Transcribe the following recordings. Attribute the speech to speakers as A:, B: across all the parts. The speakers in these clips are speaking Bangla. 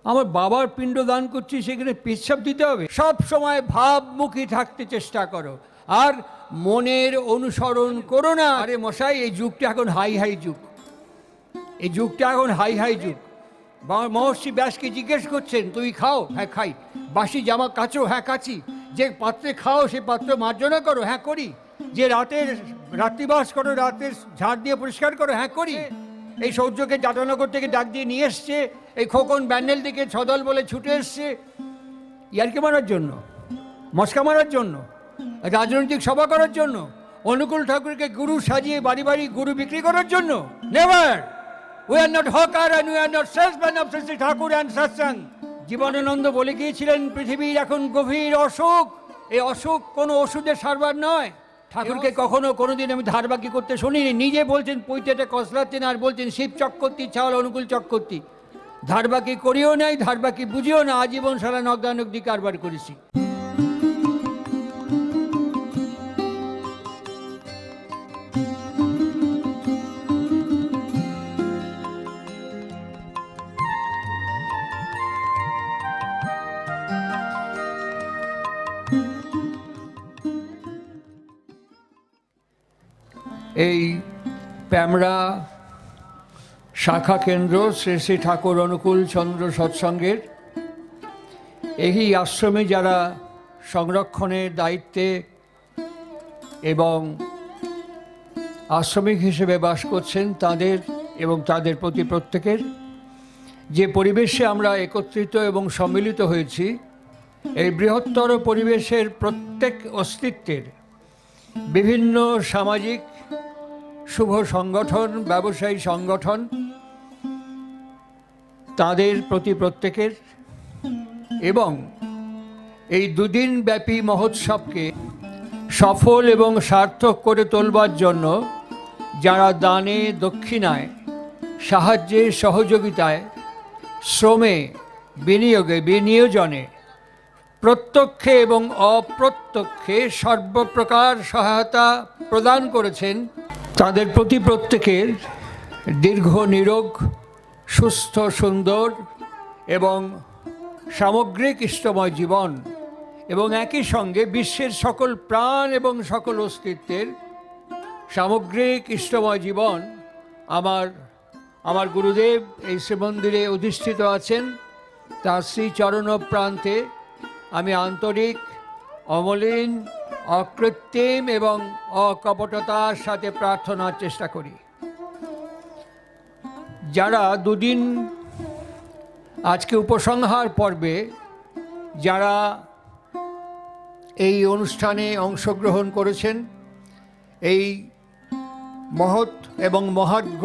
A: আমার বাবার পিণ্ড দান করছি, সেখানে পেচ্ছাপ দিতে হবে? সব সময় ভাবমুখী থাকতে চেষ্টা করো, আর মনের অনুসরণ করো না। আরে মশাই, এই যুগটা এখন হাই হাই যুগ, এই যুগটা এখন হাই হাই যুগ। মহর্ষি ব্যাসকে জিজ্ঞেস করছেন, তুই খাও? হ্যাঁ খাই। বাসি জামা কাচো? হ্যাঁ কাচি। যে পাত্রে খাও সে পাত্র মার্জনা করো? হ্যাঁ করি। যে রাত্রিবাস করো, রাতের ঝাড় দিয়ে পরিষ্কার করো? হ্যাঁ করি। এই সৌর্যকে জাটানগর থেকে ডাক দিয়ে নিয়ে এসছে, এই খোকন ব্যান্ডেল থেকে ছদল বলে ছুটে এসছে ইয়ারকি মারার জন্য, মস্কা মারার জন্য, রাজনৈতিক সভা করার জন্য, অনুকূল ঠাকুরকে গুরু সাজিয়ে বাড়ি বাড়ি গুরু বিক্রি করার জন্য? Never! We are not hawker and we are not salesmen of Sri Thakur and satsang. Jibanananda বলে গিয়েছিলেন, পৃথিবীর এখন গভীর অসুখ, এই অসুখ কোনো ওষুধের সারবার নয়। ঠাকুরকে কখনো কোনোদিন আমি ধারবাকি করতে শুনিনি। নিজে বলছেন পৈতেটা কসলাচ্ছেন, আর বলছেন শিব চক্রবর্তী ছাওয়াল অনুকূল চক্রবর্তী। ধারবাকি করিও নাই, ধারবাকি বুঝিও না, আজীবন সারা নগদানগদি কারবার করেছি। এই প্যামরা শাখা কেন্দ্র শ্রী শ্রী ঠাকুর অনুকূল চন্দ্র সৎসঙ্গের এই আশ্রমে যারা সংরক্ষণের দায়িত্বে এবং আশ্রমিক হিসেবে বাস করছেন, তাদের এবং তাদের প্রতি প্রত্যেকের যে পরিবেশে আমরা একত্রিত এবং সম্মিলিত হয়েছি, এই বৃহত্তর পরিবেশের প্রত্যেক অস্তিত্বের বিভিন্ন সামাজিক শুভ সংগঠন, ব্যবসায়ী সংগঠন, তাদের প্রতি প্রত্যেকের এবং এই দুদিন ব্যাপী মহোৎসবকে সফল এবং সার্থক করে তোলবার জন্য যারা দানে, দক্ষিণায়, সাহায্যে, সহযোগিতায়, শ্রমে, বিনিয়োগে, বিনিয়োজনে, প্রত্যক্ষে এবং অপ্রত্যক্ষে সর্বপ্রকার সহায়তা প্রদান করেছেন, তাদের প্রতি প্রত্যেকের দীর্ঘ, নিরোগ, সুস্থ, সুন্দর এবং সামগ্রিক ইষ্টময় জীবন এবং একই সঙ্গে বিশ্বের সকল প্রাণ এবং সকল অস্তিত্বের সামগ্রিক ইষ্টময় জীবন আমার গুরুদেব এই শ্রীমন্দিরে অধিষ্ঠিত আছেন, তার শ্রীচরণ প্রান্তে আমি আন্তরিক, অমলিন, অকৃত্রিম এবং অকপটতার সাথে প্রার্থনার চেষ্টা করি। যারা দুদিন আজকে উপসংহার পর্বে যারা এই অনুষ্ঠানে অংশগ্রহণ করেছেন, এই মহৎ এবং মহার্ঘ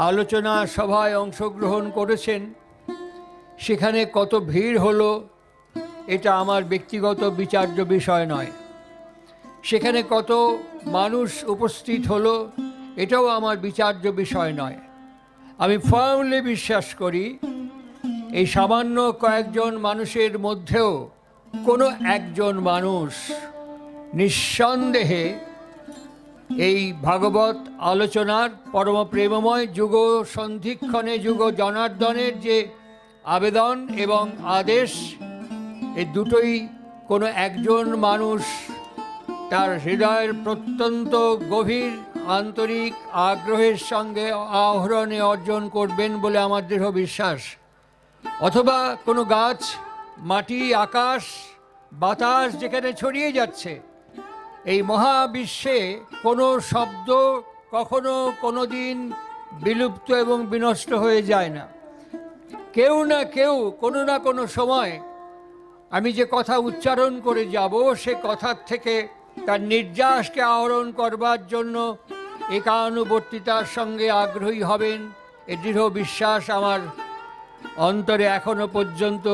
A: আলোচনা সভায় অংশগ্রহণ করেছেন, সেখানে কত ভিড় হলো এটা আমার ব্যক্তিগত বিচার্য বিষয় নয়। সেখানে কত মানুষ উপস্থিত হলো এটাও আমার বিচার্য বিষয় নয়। আমি ফার্মলি বিশ্বাস করি এই সামান্য কয়েকজন মানুষের মধ্যেও কোনো একজন মানুষ নিঃসন্দেহে এই ভাগবত আলোচনার পরম প্রেমময় যুগ সন্ধিক্ষণে যুগ জনার্দনের যে আবেদন এবং আদেশ, এই দুটোই কোনো একজন মানুষ তার হৃদয়ের প্রত্যন্ত গভীর আন্তরিক আগ্রহের সঙ্গে আহরণে অর্জন করবেন বলে আমার দৃঢ় বিশ্বাস। অথবা কোনো গাছ, মাটি, আকাশ, বাতাস যেখানে ছড়িয়ে যাচ্ছে, এই মহাবিশ্বে কোনো শব্দ কখনো কোনো দিন বিলুপ্ত এবং বিনষ্ট হয়ে যায় না। কেউ না কেউ কোনো না কোনো সময় আমি যে কথা উচ্চারণ করে যাব, সে কথার থেকে তার নির্যাসকে আহরণ করবার জন্য একানুবর্তিতার সঙ্গে আগ্রহী হবেন, এ দৃঢ় বিশ্বাস আমার অন্তরে এখনো পর্যন্ত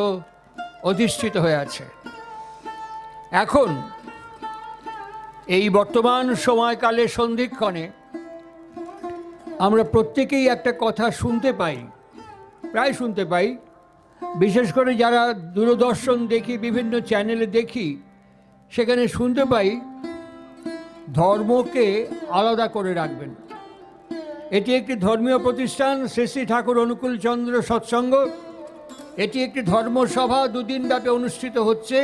A: অধিষ্ঠিত হয়ে আছে। এখন এই বর্তমান সময়কালে সন্ধিক্ষণে আমরা প্রত্যেকেই একটা কথা শুনতে পাই, প্রায় শুনতে পাই, বিশেষ করে যারা দূরদর্শন দেখি, বিভিন্ন চ্যানেলে দেখি, সেখানে শুনতে পাই ধর্মকে আলাদা করে রাখবেন। এটি একটি ধর্মীয় প্রতিষ্ঠান, শ্রী শ্রী ঠাকুর অনুকূল চন্দ্র সৎসঙ্গ, এটি একটি ধর্মসভা, 2 দিন ব্যাপী অনুষ্ঠিত হচ্ছে,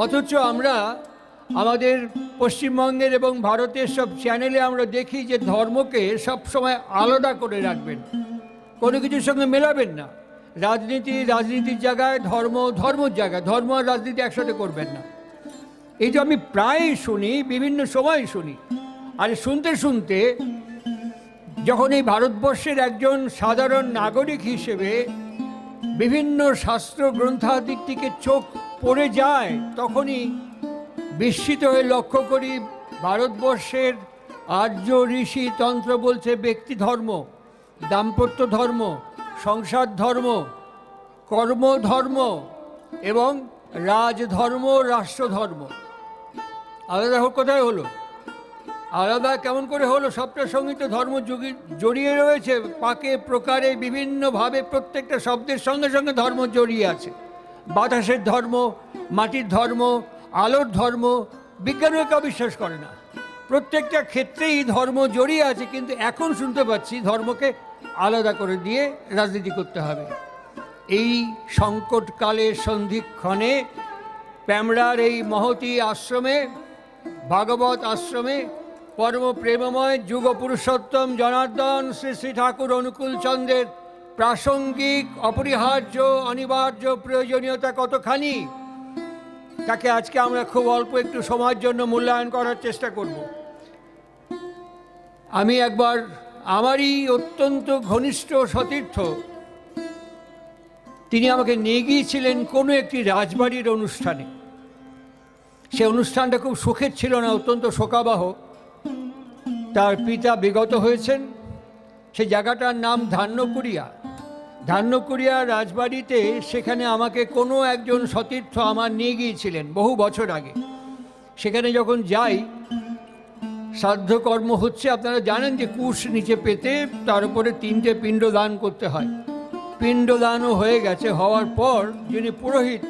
A: অথচ আমরা আমাদের পশ্চিমবঙ্গের এবং ভারতের সব চ্যানেলে আমরা দেখি যে ধর্মকে সবসময় আলাদা করে রাখবেন, কোনো কিছুর সঙ্গে মেলাবেন না। রাজনীতির জায়গায় ধর্ম, ধর্মর জায়গায় ধর্ম আর রাজনীতি একসাথে করবেন না। এই যে আমি প্রায়ই শুনি, বিভিন্ন সময় শুনি, আর শুনতে শুনতে যখন এই ভারতবর্ষের একজন সাধারণ নাগরিক হিসেবে বিভিন্ন শাস্ত্র গ্রন্থাদির দিকে চোখ পড়ে যায়, তখনই বিস্মিত হয়ে লক্ষ্য করি ভারতবর্ষের আর্য ঋষি তন্ত্র বলছে ব্যক্তি ধর্ম, দাম্পত্য ধর্ম, সংসার ধর্ম, কর্মধর্ম এবং রাজধর্ম, রাষ্ট্রধর্ম। আলাদা কোথায় হলো? আলাদা কেমন করে হলো? সবটার সঙ্গে তো ধর্ম জড়িয়ে রয়েছে, পাকে প্রকারে বিভিন্নভাবে প্রত্যেকটা শব্দের সঙ্গে সঙ্গে ধর্ম জড়িয়ে আছে। বাতাসের ধর্ম, মাটির ধর্ম, আলোর ধর্ম, বিজ্ঞানীরা কেউ বিশ্বাস করে না, প্রত্যেকটা ক্ষেত্রেই ধর্ম জড়িয়ে আছে। কিন্তু এখন শুনতে পাচ্ছি ধর্মকে আলাদা করে দিয়ে রাজনীতি করতে হবে। এই সংকটকালের সন্ধিক্ষণে প্যামরার এই মহতী আশ্রমে, ভাগবত আশ্রমে, পরম প্রেমময় যুগ পুরুষোত্তম জনার্দন শ্রী শ্রী ঠাকুর অনুকূল চন্দ্রের প্রাসঙ্গিক, অপরিহার্য, অনিবার্য প্রয়োজনীয়তা কতখানি, তাকে আজকে আমরা খুব অল্প একটু সময়ের জন্য মূল্যায়ন করার চেষ্টা করব। আমি একবার আমারই অত্যন্ত ঘনিষ্ঠ সতীর্থ, তিনি আমাকে নিয়ে গিয়েছিলেন কোনো একটি রাজবাড়ির অনুষ্ঠানে। সে অনুষ্ঠানটা খুব সুখের ছিল না, অত্যন্ত শোকাবহ। তার পিতা বিগত হয়েছেন। সে জায়গাটার নাম ধান্যকুড়িয়া। ধান্যকুড়িয়া রাজবাড়িতে সেখানে আমাকে কোনো একজন সতীর্থ আমার নিয়ে গিয়েছিলেন বহু বছর আগে। সেখানে যখন যাই, শ্রাদ্ধকর্ম হচ্ছে, আপনারা জানেন যে কুশ নিচে পেতে তার উপরে 3টে পিণ্ড দান করতে হয়। পিণ্ডদানও হয়ে গেছে। হওয়ার পর যিনি পুরোহিত,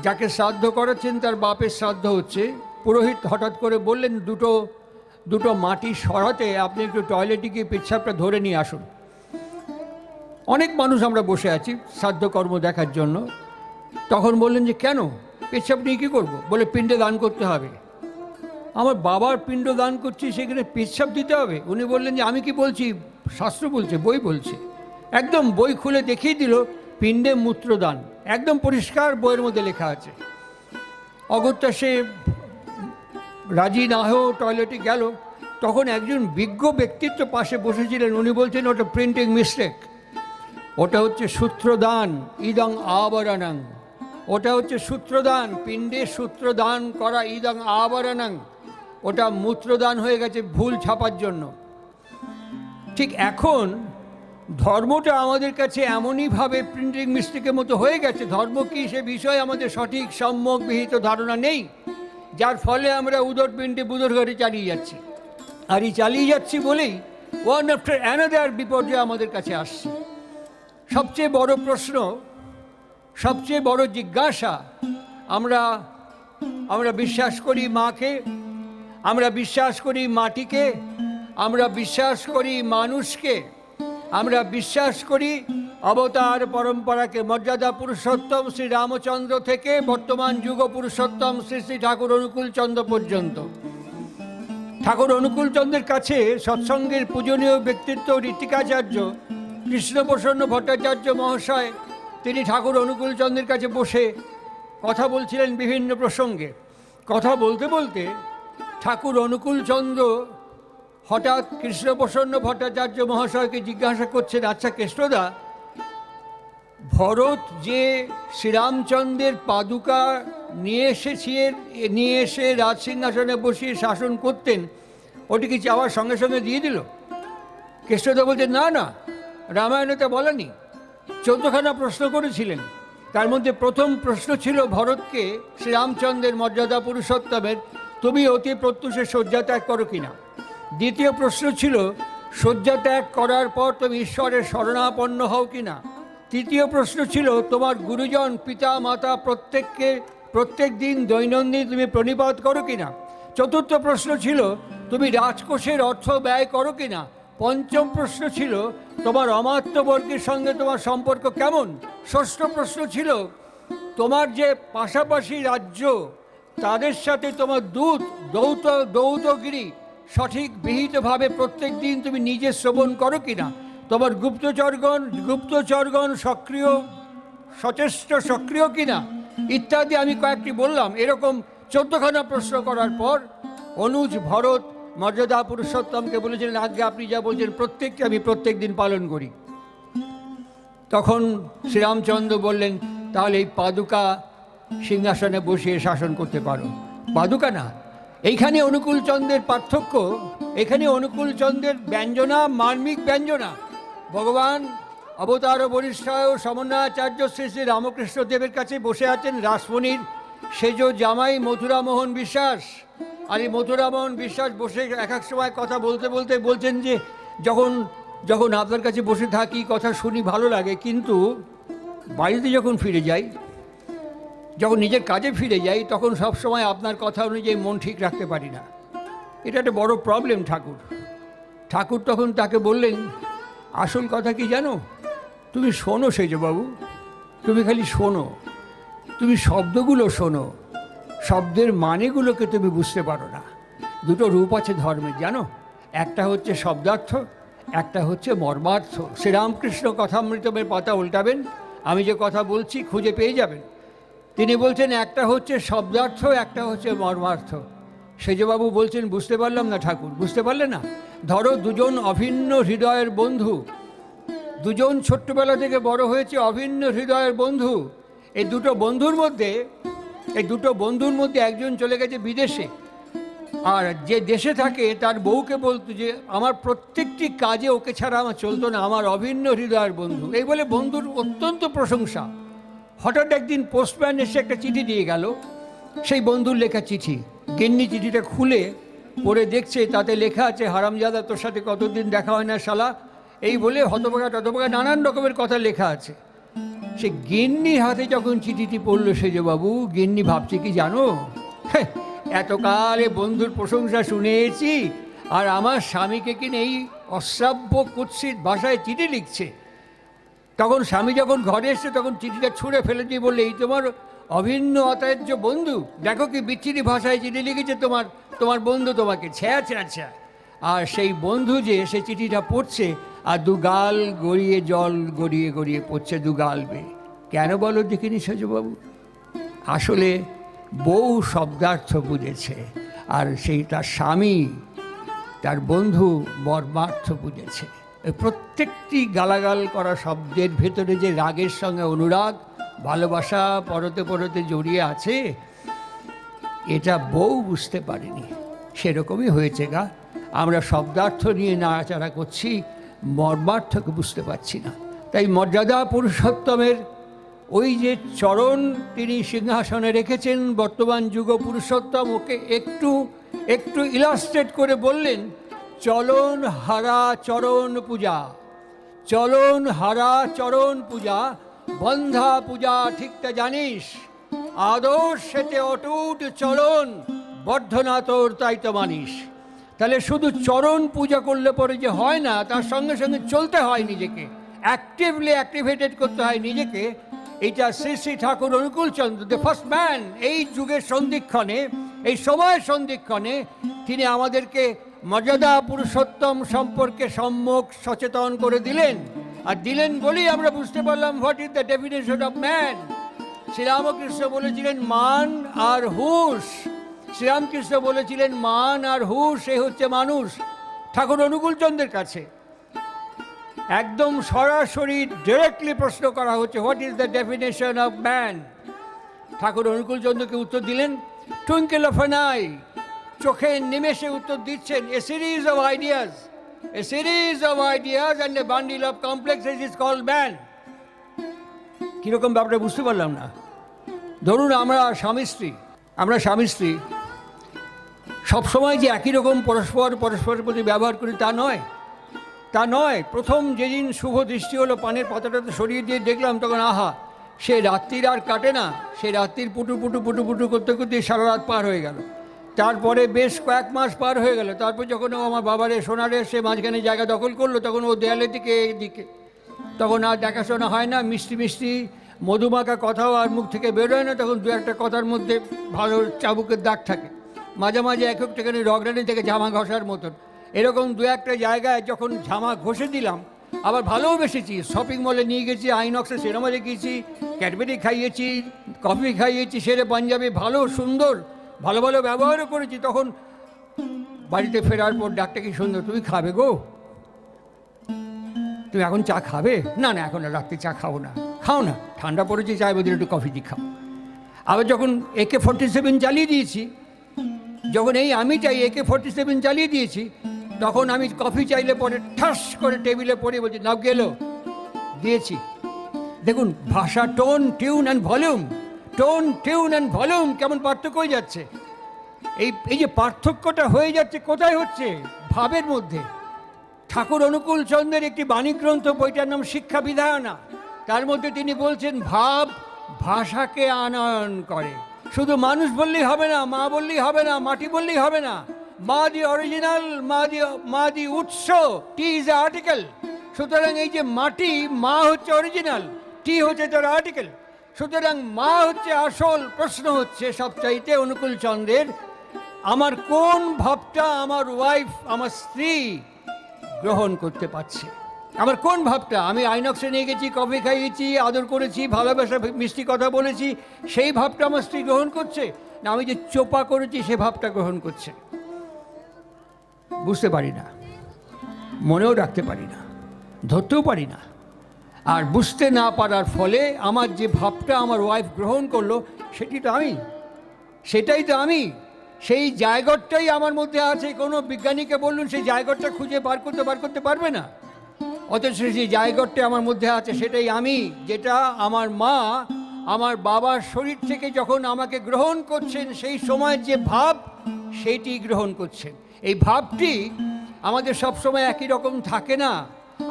A: যাকে শ্রাদ্ধ করাচ্ছেন তার বাপের শ্রাদ্ধ হচ্ছে, পুরোহিত হঠাৎ করে বললেন, দুটো মাটি সরাতে আপনি একটু টয়লেটে গিয়ে পেচ্ছাপটা ধরে নিয়ে আসুন। অনেক মানুষ আমরা বসে আছি শ্রাদ্ধকর্ম দেখার জন্য। তখন বললেন যে কেন, পেচ্ছাপ নিয়ে কী করবো? বলে পিণ্ডে দান করতে হবে। আমার বাবার পিণ্ড দান করছি, সেখানে পেচ্ছাপ দিতে হবে? উনি বললেন যে আমি কি বলছি, শাস্ত্র বলছে, বই বলছে। একদম বই খুলে দেখিয়ে দিল পিণ্ডে মূত্রদান, একদম পরিষ্কার বইয়ের মধ্যে লেখা আছে। অগত্যা সে রাজি না হয়েও টয়লেটে গেল। তখন একজন বিজ্ঞ ব্যক্তিত্ব পাশে বসেছিলেন, উনি বলছেন ওটা প্রিন্টিং মিস্টেক, ওটা হচ্ছে সূত্রদান, ইদং আবরণং। ওটা হচ্ছে সূত্রদান, পিণ্ডে সূত্রদান করা, ইদং আবরণং। ওটা মূত্রদান হয়ে গেছে ভুল ছাপার জন্য। ঠিক এখন ধর্মটা আমাদের কাছে এমনইভাবে প্রিন্টিং মিস্টেকের মতো হয়ে গেছে, ধর্ম কী সে বিষয়ে আমাদের সঠিক সম্যক বিহিত ধারণা নেই, যার ফলে আমরা উদরপিণ্ডে বুদরঘাটে চালিয়ে যাচ্ছি। আর এই চালিয়ে যাচ্ছি বলেই ওয়ান আফটার অ্যানাদার বিপর্যয় আমাদের কাছে আসছে। সবচেয়ে বড় প্রশ্ন, সবচেয়ে বড় জিজ্ঞাসা, আমরা বিশ্বাস করি মাকে, আমরা বিশ্বাস করি মাটিকে, আমরা বিশ্বাস করি মানুষকে, আমরা বিশ্বাস করি অবতার পরম্পরাকে, মর্যাদা পুরুষোত্তম শ্রী রামচন্দ্র থেকে বর্তমান যুগ পুরুষোত্তম শ্রী শ্রী ঠাকুর অনুকূল চন্দ্র পর্যন্ত। ঠাকুর অনুকূল চন্দ্রের কাছে সৎসঙ্গের পূজনীয় ব্যক্তিত্ব ঋত্বিকাচার্য কৃষ্ণপ্রসন্ন ভট্টাচার্য মহাশয়, তিনি ঠাকুর অনুকূল চন্দ্রের কাছে বসে কথা বলছিলেন বিভিন্ন প্রসঙ্গে। কথা বলতে বলতে ঠাকুর অনুকূল চন্দ্র হঠাৎ কৃষ্ণপ্রসন্ন ভট্টাচার্য মহাশয়কে জিজ্ঞাসা করছেন, আচ্ছা কৃষ্ণদা, ভরত যে শ্রীরামচন্দ্রের পাদুকা নিয়ে এসে রাজসিংহাসনে বসিয়ে শাসন করতেন, ওটি কি চাওয়ার সঙ্গে সঙ্গে দিয়ে দিল? কৃষ্ণদা বলছেন, না না, রামায়ণে তা বলেনি। 14খানা প্রশ্ন করেছিলেন, তার মধ্যে প্রথম প্রশ্ন ছিল ভরতকে শ্রীরামচন্দ্রের মর্যাদা পুরুষোত্তমের, তুমি অতি প্রত্যুষে শয্যা ত্যাগ করো কিনা। দ্বিতীয় প্রশ্ন ছিল শয্যা ত্যাগ করার পর তুমি ঈশ্বরের শরণাপন্ন হও কিনা। তৃতীয় প্রশ্ন ছিল তোমার গুরুজন পিতা মাতা প্রত্যেক দিন দৈনন্দিন তুমি প্রণিপাত করো কিনা। চতুর্থ প্রশ্ন ছিল তুমি রাজকোষের অর্থ ব্যয় করো কিনা। পঞ্চম প্রশ্ন ছিল তোমার অমাত্যবর্গের সঙ্গে তোমার সম্পর্ক কেমন। ষষ্ঠ প্রশ্ন ছিল তোমার যে পাশাপাশি রাজ্য তাদের সাথে তোমার দৌতগিরি সঠিক বিহিতভাবে প্রত্যেক দিন তুমি নিজে শ্রবণ করো কিনা, তোমার গুপ্তচরগণ সক্রিয় সচেষ্ট সক্রিয় কিনা ইত্যাদি আমি কয়েকটি বললাম। এরকম 14খানা প্রশ্ন করার পর অনুজ ভরত মর্যাদা পুরুষোত্তমকে বলেছিলেন, আগে আপনি যা বলছেন প্রত্যেককে আমি প্রত্যেক দিন পালন করি। তখন শ্রীরামচন্দ্র বললেন, তাহলে এই পাদুকা সিংহাসনে বসিয়ে শাসন করতে পারো। পাদুকা না, এইখানে অনুকূলচন্দ্রের পার্থক্য, এখানে অনুকূলচন্দ্রের ব্যঞ্জনা মার্মিক ব্যঞ্জনা। ভগবান অবতার বরিষ্ঠায় সমন্বয়াচার্য শ্রী শ্রী রামকৃষ্ণ দেবের কাছে বসে আছেন রাসমণির সেজ জামাই মথুরামোহন বিশ্বাস। আর এই মথুরামোহন বিশ্বাস বসে এক এক সময় কথা বলতে বলতে বলছেন যে যখন আপনার কাছে বসে থাকি কথা শুনি ভালো লাগে, কিন্তু বাড়িতে যখন ফিরে যাই, যখন নিজের কাজে ফিরে যাই, তখন সব সময় আপনার কথা অনুযায়ী মন ঠিক রাখতে পারি না। এটা একটা বড় প্রবলেম। ঠাকুর তখন তাকে বললেন, আসল কথা কি জানো, তুমি শোনো সেজবাবু, তুমি খালি শোনো, তুমি শব্দগুলো শোনো, শব্দের মানেগুলোকে তুমি বুঝতে পারো না। দুটো রূপ আছে ধর্মের, জানো, একটা হচ্ছে শব্দার্থ, একটা হচ্ছে মর্মার্থ। শ্রীরামকৃষ্ণ কথামৃতমের পাতা উল্টাবেন, আমি যে কথা বলছি খুঁজে পেয়ে যাবেন। তিনি বলছেন একটা হচ্ছে শব্দার্থ, একটা হচ্ছে মর্মার্থ। সেজবাবু বলছেন, বুঝতে পারলাম না ঠাকুর। বুঝতে পারলে না? ধরো দুজন অভিন্ন হৃদয়ের বন্ধু, দুজন ছোট্টবেলা থেকে বড় হয়েছে অভিন্ন হৃদয়ের বন্ধু। এই দুটো বন্ধুর মধ্যে একজন চলে গেছে বিদেশে, আর যে দেশে থাকে তার বউকে বলতো যে আমার প্রত্যেকটি কাজে ওকে ছাড়া আমার চলতো না, আমার অভিন্ন হৃদয়ের বন্ধু। এই বলে বন্ধুর অত্যন্ত প্রশংসা। হঠাৎ একদিন পোস্টম্যান এসে একটা চিঠি দিয়ে গেল, সেই বন্ধুর লেখা চিঠি। গিন্নি চিঠিটা খুলে পড়ে দেখছে, তাতে লেখা আছে, হারামজাদা তোর সাথে কতদিন দেখা হয় না শালা, এই বলে হতভাগা টতভাগা নানান রকমের কথা লেখা আছে। সে গিন্নির হাতে যখন চিঠিটি পড়লো সেজবাবু, গিন্নি ভাবছে কি জানো, এতকালে বন্ধুর প্রশংসা শুনেছি, আর আমার স্বামীকে কিনে এই অশ্রাব্য কুৎসিত ভাষায় চিঠি লিখছে। তখন স্বামী যখন ঘরে এসছে তখন চিঠিটা ছুঁড়ে ফেলে দিয়ে বললে, এই তোমার অভিন্ন অত্যাজ্য বন্ধু, দেখো কি বিচ্ছিরি ভাষায় চিঠি লিখেছে তোমার বন্ধু তোমাকে, ছ্যা। আর সেই বন্ধু যে সে চিঠিটা পড়ছে আর দুগাল গড়িয়ে জল গড়িয়ে গড়িয়ে পড়ছে দুগাল বেয়ে। কেন বলো দেখিনি সেজবাবু? আসলে বউ শব্দার্থ বুঝেছে, আর সেই তার স্বামী তার বন্ধু মর্মার্থ বুঝেছে। প্রত্যেকটি গালাগাল করা শব্দের ভেতরে যে রাগের সঙ্গে অনুরাগ, ভালোবাসা পরতে পরতে জড়িয়ে আছে, এটা বউ বুঝতে পারেনি। সেরকমই হয়েছে গা, আমরা শব্দার্থ নিয়ে নাড়াচাড়া করছি, মর্মার্থকে বুঝতে পারছি না। তাই মর্যাদা পুরুষোত্তমের ওই যে চরণ তিনি সিংহাসনে রেখেছেন, বর্তমান যুগ পুরুষোত্তম, ওকে একটু ইলাস্ট্রেট করে বললেন, চলন হারা চরণ পূজা, চলন হারা চরণ পূজা, বন্ধা পূজা ঠিকটা জানিস, আদর্শেতে অটুট চলন, বর্ধনা তোর তাই তো মানিস। তাহলে শুধু চরণ পূজা করলে পরে যে হয় না, তার সঙ্গে সঙ্গে চলতে হয়, নিজেকে অ্যাক্টিভলি অ্যাক্টিভেটেড করতে হয় নিজেকে। এইটা Shri Shri Thakur Anukulchandra, the first man, এই যুগের সন্ধিক্ষণে, এই সময়ের সন্ধিক্ষণে তিনি আমাদেরকে মর্যাদা পুরুষোত্তম সম্পর্কে সম্যক সচেতন করে দিলেন। আর দিলেন বলেই আমরা বুঝতে পারলাম what is the definition of man. Sri Ramakrishna বলেছিলেন মান আর হুঁশ, শ্রীরামকৃষ্ণ বলেছিলেন মান আর হুঁশ, এই হচ্ছে মানুষ। ঠাকুর অনুকূলচন্দ্রের কাছে একদম সরাসরি ডিরেক্টলি প্রশ্ন করা হচ্ছে, what is the definition of man. Thakur অনুকূলচন্দ্রকে উত্তর দিলেন টুইঙ্কেল অফ অ্যান আই, চোখের নিমেষে উত্তর দিচ্ছেন, a series of ideas, a series of ideas and a bundle of complexes is called man. কীরকম ব্যাপারটা বুঝতে পারলাম না। ধরুন আমরা স্বামী স্ত্রী সবসময় যে একই রকম পরস্পরের প্রতি ব্যবহার করি তা নয়। প্রথম যেদিন শুভ দৃষ্টি হলো, পানের পাতাটাতে সরিয়ে দিয়ে দেখলাম, তখন আহা, সে রাত্রির আর কাটে না, সে রাত্রির পুটু পুটু করতে করতে সারা রাত পার হয়ে গেল। তারপরে বেশ কয়েক মাস পার হয়ে গেল। তারপর যখন ও আমার বাবারে সোনারে সে মাঝখানে জায়গা দখল করলো, তখন ও দেয়ালের দিকে এদিকে, তখন আর দেখাশোনা হয় না, মিষ্টি মিষ্টি মধুমাখা কথাও আর মুখ থেকে বেরোয় না। তখন দু একটা কথার মধ্যে ভালো চাবুকের দাগ থাকে, মাঝে মাঝে এক একটাখানি রগড়ানি থেকে জামা ঘষার মতন। এরকম দু একটা জায়গায় যখন জামা ঘষে দিলাম, আবার ভালোবেসেছি। শপিং মলে নিয়ে গেছি, আইনক্সে সিনেমা দেখিয়েছি, ক্যাডবেরি খাইয়েছি, কফি খাইয়েছি, সেরে পাঞ্জাবি ভালো সুন্দর ভালো ভালো ব্যবহারও করেছি। তখন বাড়িতে ফেরার পর ডাকটা কি সুন্দর, তুমি খাবে গো, তুমি এখন চা খাবে? না না, এখন রাত্রে চা খাও না। খাও না, ঠান্ডা পড়েছে, চায় বদলে একটু কফি দিয়ে খাও। আবার যখন AK-47 চালিয়ে দিয়েছি, যখন এই আমি চাই AK-47 চালিয়ে দিয়েছি, তখন আমি কফি চাইলে পরে ঠাস করে টেবিলে পড়ে বলছি নাও গেল, দিয়েছি। দেখুন ভাষা, tone, tune and volume, tone, tune and volume কেমন পার্থক্য হয়ে যাচ্ছে। এই যে পার্থক্যটা হয়ে যাচ্ছে কোথায় হচ্ছে? ভাবের মধ্যে। ঠাকুর অনুকূল চন্দ্রের একটি বাণীগ্রন্থ, বইটার নাম শিক্ষা বিধায়না। তার মধ্যে তিনি বলছেন ভাব ভাষাকে আনয়ন করে। শুধু মানুষ বললেই হবে না, মা বললেই হবে না, মাটি বললেই হবে না। মা দি অরিজিনাল, মা দি উৎস, টি ইজ এ আর্টিকেল। সুতরাং এই যে মাটি, মা হচ্ছে অরিজিনাল, টি হচ্ছে তার আর্টিকেল। সুতরাং মা হচ্ছে আসল। প্রশ্ন হচ্ছে সবচাইতে অনুকূল চন্দ্রের, আমার কোন ভাবটা আমার ওয়াইফ, আমার স্ত্রী গ্রহণ করতে পারছে? আমার কোন ভাবটা? আমি আইনক্সে নিয়ে গেছি, কফি খাইয়েছি, আদর করেছি, ভালোবাসা মিষ্টি কথা বলেছি, সেই ভাবটা আমার স্ত্রী গ্রহণ করছে, না আমি যে চোপা করেছি সে ভাবটা গ্রহণ করছে? বুঝতে পারি না, মনেও রাখতে পারি না, ধরতেও পারি না। আর বুঝতে না পারার ফলে আমার যে ভাবটা আমার ওয়াইফ গ্রহণ করলো, সেটি তো আমি, সেটাই তো আমি। সেই জায়গাটাই আমার মধ্যে আছে। কোনো বিজ্ঞানীকে বলুন সেই জায়গাটা খুঁজে বার করতে পারবে না। অথচ সেই জায়গাটা আমার মধ্যে আছে, সেটাই আমি। যেটা আমার মা আমার বাবার শরীর থেকে যখন আমাকে গ্রহণ করছেন, সেই সময় যে ভাব, সেইটি গ্রহণ করছেন। এই ভাবটি আমাদের সবসময় একই রকম থাকে না।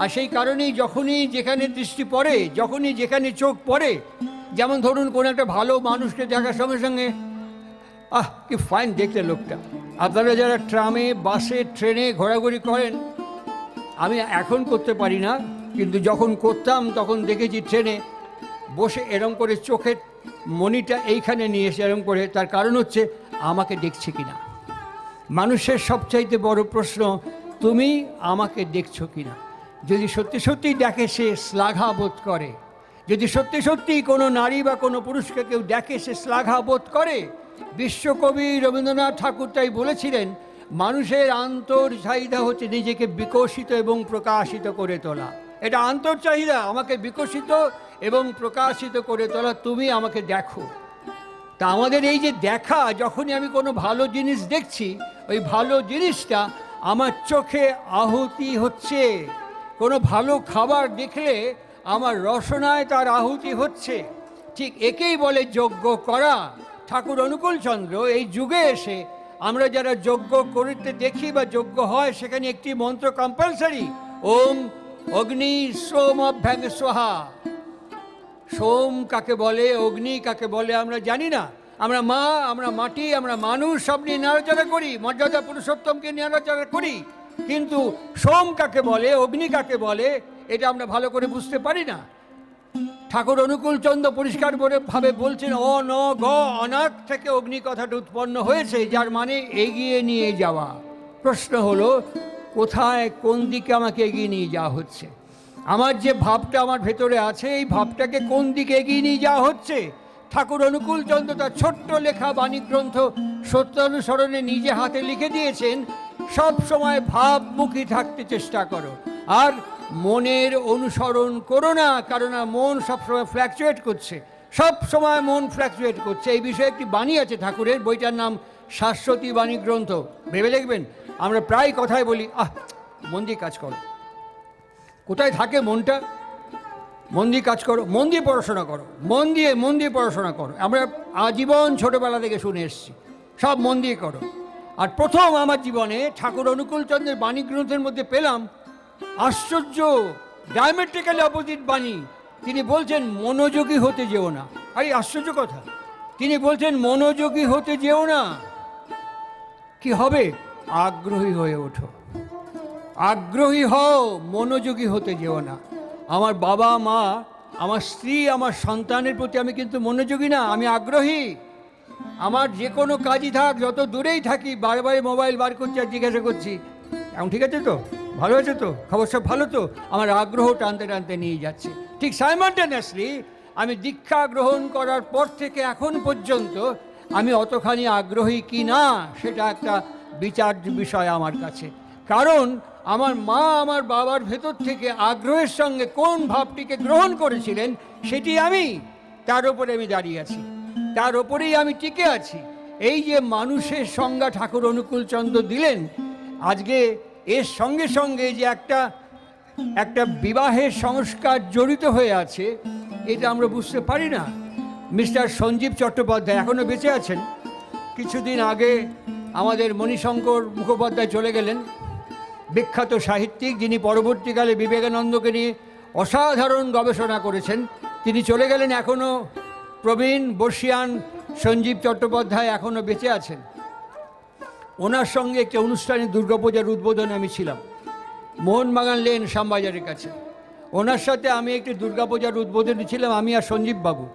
A: আর সেই কারণেই যখনই যেখানে দৃষ্টি পড়ে, যখনই যেখানে চোখ পড়ে, যেমন ধরুন কোনো একটা ভালো মানুষকে দেখার সঙ্গে সঙ্গে আহ কি ফাইন দেখলে লোকটা। আপনারা যারা ট্রামে, বাসে, ট্রেনে ঘোরাঘুরি করেন, আমি এখন করতে পারি না, কিন্তু যখন করতাম তখন দেখেছি ট্রেনে বসে এরম করে চোখের মনিটা এইখানে নিয়ে এসে এরম করে। তার কারণ হচ্ছে আমাকে দেখছে কিনা। মানুষের সবচাইতে বড় প্রশ্ন, তুমি আমাকে দেখছো কিনা। যদি সত্যি সত্যিই দেখে, সে শ্লাঘা বোধ করে। যদি সত্যি সত্যিই কোনো নারী বা কোনো পুরুষকে কেউ দেখে, সে শ্লাঘা বোধ করে। বিশ্বকবি রবীন্দ্রনাথ ঠাকুর তাই বলেছিলেন, মানুষের আন্তর চাহিদা হচ্ছে নিজেকে বিকশিত এবং প্রকাশিত করে তোলা। এটা আন্তর চাহিদা, আমাকে বিকশিত এবং প্রকাশিত করে তোলা। তুমি আমাকে দেখো। তা আমাদের এই যে দেখা, যখনই আমি কোনো ভালো জিনিস দেখছি, ওই ভালো জিনিসটা আমার চোখে আহুতি হচ্ছে। কোনো ভালো খাবার দেখলে আমার রসনায় তার আহুতি হচ্ছে। ঠিক একেই বলে যজ্ঞ করা। ঠাকুর অনুকূল চন্দ্র এই যুগে এসে আমরা যারা যজ্ঞ করতে দেখি বা যজ্ঞ হয়, সেখানে একটি মন্ত্র কম্পালসারি, ওম অগ্নি সোম অভ্যাং স্বাহা। সোম কাকে বলে, অগ্নি কাকে বলে আমরা জানি না। আমরা মা, আমরা মাটি, আমরা মানুষ সব নিয়ে নাড়াচাড়া করি, মর্যাদা পুরুষোত্তমকে নাড়াচাড়া করি, কিন্তু সোম কাকে বলে, অগ্নি কাকে বলে, এটা আমরা ভালো করে বুঝতে পারি না। ঠাকুর অনুকূল চন্দ্র পরিষ্কার ভাবে বলছেন, অ ন গ অনাক থেকে অগ্নি কথাটা উৎপন্ন হয়েছে, যার মানে এগিয়ে নিয়ে যাওয়া। প্রশ্ন হলো, কোথায়, কোন দিকে আমাকে এগিয়ে নিয়ে যাওয়া হচ্ছে? আমার যে ভাবটা আমার ভেতরে আছে, এই ভাবটাকে কোন দিকে এগিয়ে নিয়ে যাওয়া হচ্ছে? ঠাকুর অনুকূল চন্দ্র তার ছোট্ট লেখা বাণীগ্রন্থ সত্যানুসরণে নিজে হাতে লিখে দিয়েছেন, সব সময় ভাবমুখী থাকতে চেষ্টা করো, আর মনের অনুসরণ করো না। কারণ মন সবসময় ফ্ল্যাকচুয়েট করছে, সব সময় মন ফ্ল্যাকচুয়েট করছে। এই বিষয়ে একটি বাণী আছে ঠাকুরের, বইটার নাম শাশ্বতী বাণী গ্রন্থ। ভেবে দেখবেন, আমরা প্রায় কথায় বলি, মন দিয়ে কাজ করো। কোথায় থাকে মনটা? মন দিয়ে কাজ করো, মন দিয়ে পড়াশোনা করো, মন দিয়ে পড়াশোনা করো। আমরা আজীবন ছোটোবেলা থেকে শুনে এসেছি, সব মন দিয়ে করো। আর প্রথম আমার জীবনে ঠাকুর অনুকূল চন্দ্রের বাণী গ্রন্থের মধ্যে পেলাম আশ্চর্য ডায়ামেট্রিক্যালি অপোজিট বাণী। তিনি বলছেন মনোযোগী হতে যেও না। আরে আশ্চর্য কথা, তিনি বলছেন মনোযোগী হতে যেও না। কি হবে? আগ্রহী হয়ে ওঠো, আগ্রহী হও, মনোযোগী হতে যেও না। আমার বাবা মা, আমার স্ত্রী, আমার সন্তানের প্রতি আমি কিন্তু মনোযোগী না, আমি আগ্রহী। আমার যে কোনো কাজই থাক, যত দূরেই থাকি, বারে মোবাইল বার করছি আর জিজ্ঞাসা করছি এখন ঠিক আছে তো, ভালো আছে তো, খবর সব ভালো তো। আমার আগ্রহ টানতে টানতে নিয়ে যাচ্ছে। ঠিক সাইমালটেনিয়াসলি আমি দীক্ষা গ্রহণ করার পর থেকে এখন পর্যন্ত আমি অতখানি আগ্রহী কি না সেটা একটা বিচার্য বিষয় আমার কাছে। কারণ আমার মা আমার বাবার ভেতর থেকে আগ্রহের সঙ্গে কোন ভাবটিকে গ্রহণ করেছিলেন সেটি আমি, তার উপরে আমি দাঁড়িয়ে আছি, তার ওপরেই আমি টিকে আছি। এই যে মানুষের সংজ্ঞা ঠাকুর অনুকূলচন্দ্র দিলেন, আজকে এর সঙ্গে সঙ্গে যে একটা বিবাহের সংস্কার জড়িত হয়ে আছে, এটা আমরা বুঝতে পারি না। মিস্টার সঞ্জীব চট্টোপাধ্যায় এখনও বেঁচে আছেন। কিছুদিন আগে আমাদের মণিশঙ্কর মুখোপাধ্যায় চলে গেলেন, বিখ্যাত সাহিত্যিক, যিনি পরবর্তীকালে বিবেকানন্দকে নিয়ে অসাধারণ গবেষণা করেছেন। তিনি চলে গেলেন। এখনও প্রবীণ বর্ষিয়ান সঞ্জীব চট্টোপাধ্যায় এখনও বেঁচে আছেন। ওনার সঙ্গে একটি অনুষ্ঠানে দুর্গাপূজার উদ্বোধনে আমি ছিলাম, মোহনবাগান লেন শ্যামবাজারের কাছে। ওনার সাথে আমি একটি দুর্গাপূজার উদ্বোধনে ছিলাম, আমি আর সঞ্জীব বাবু।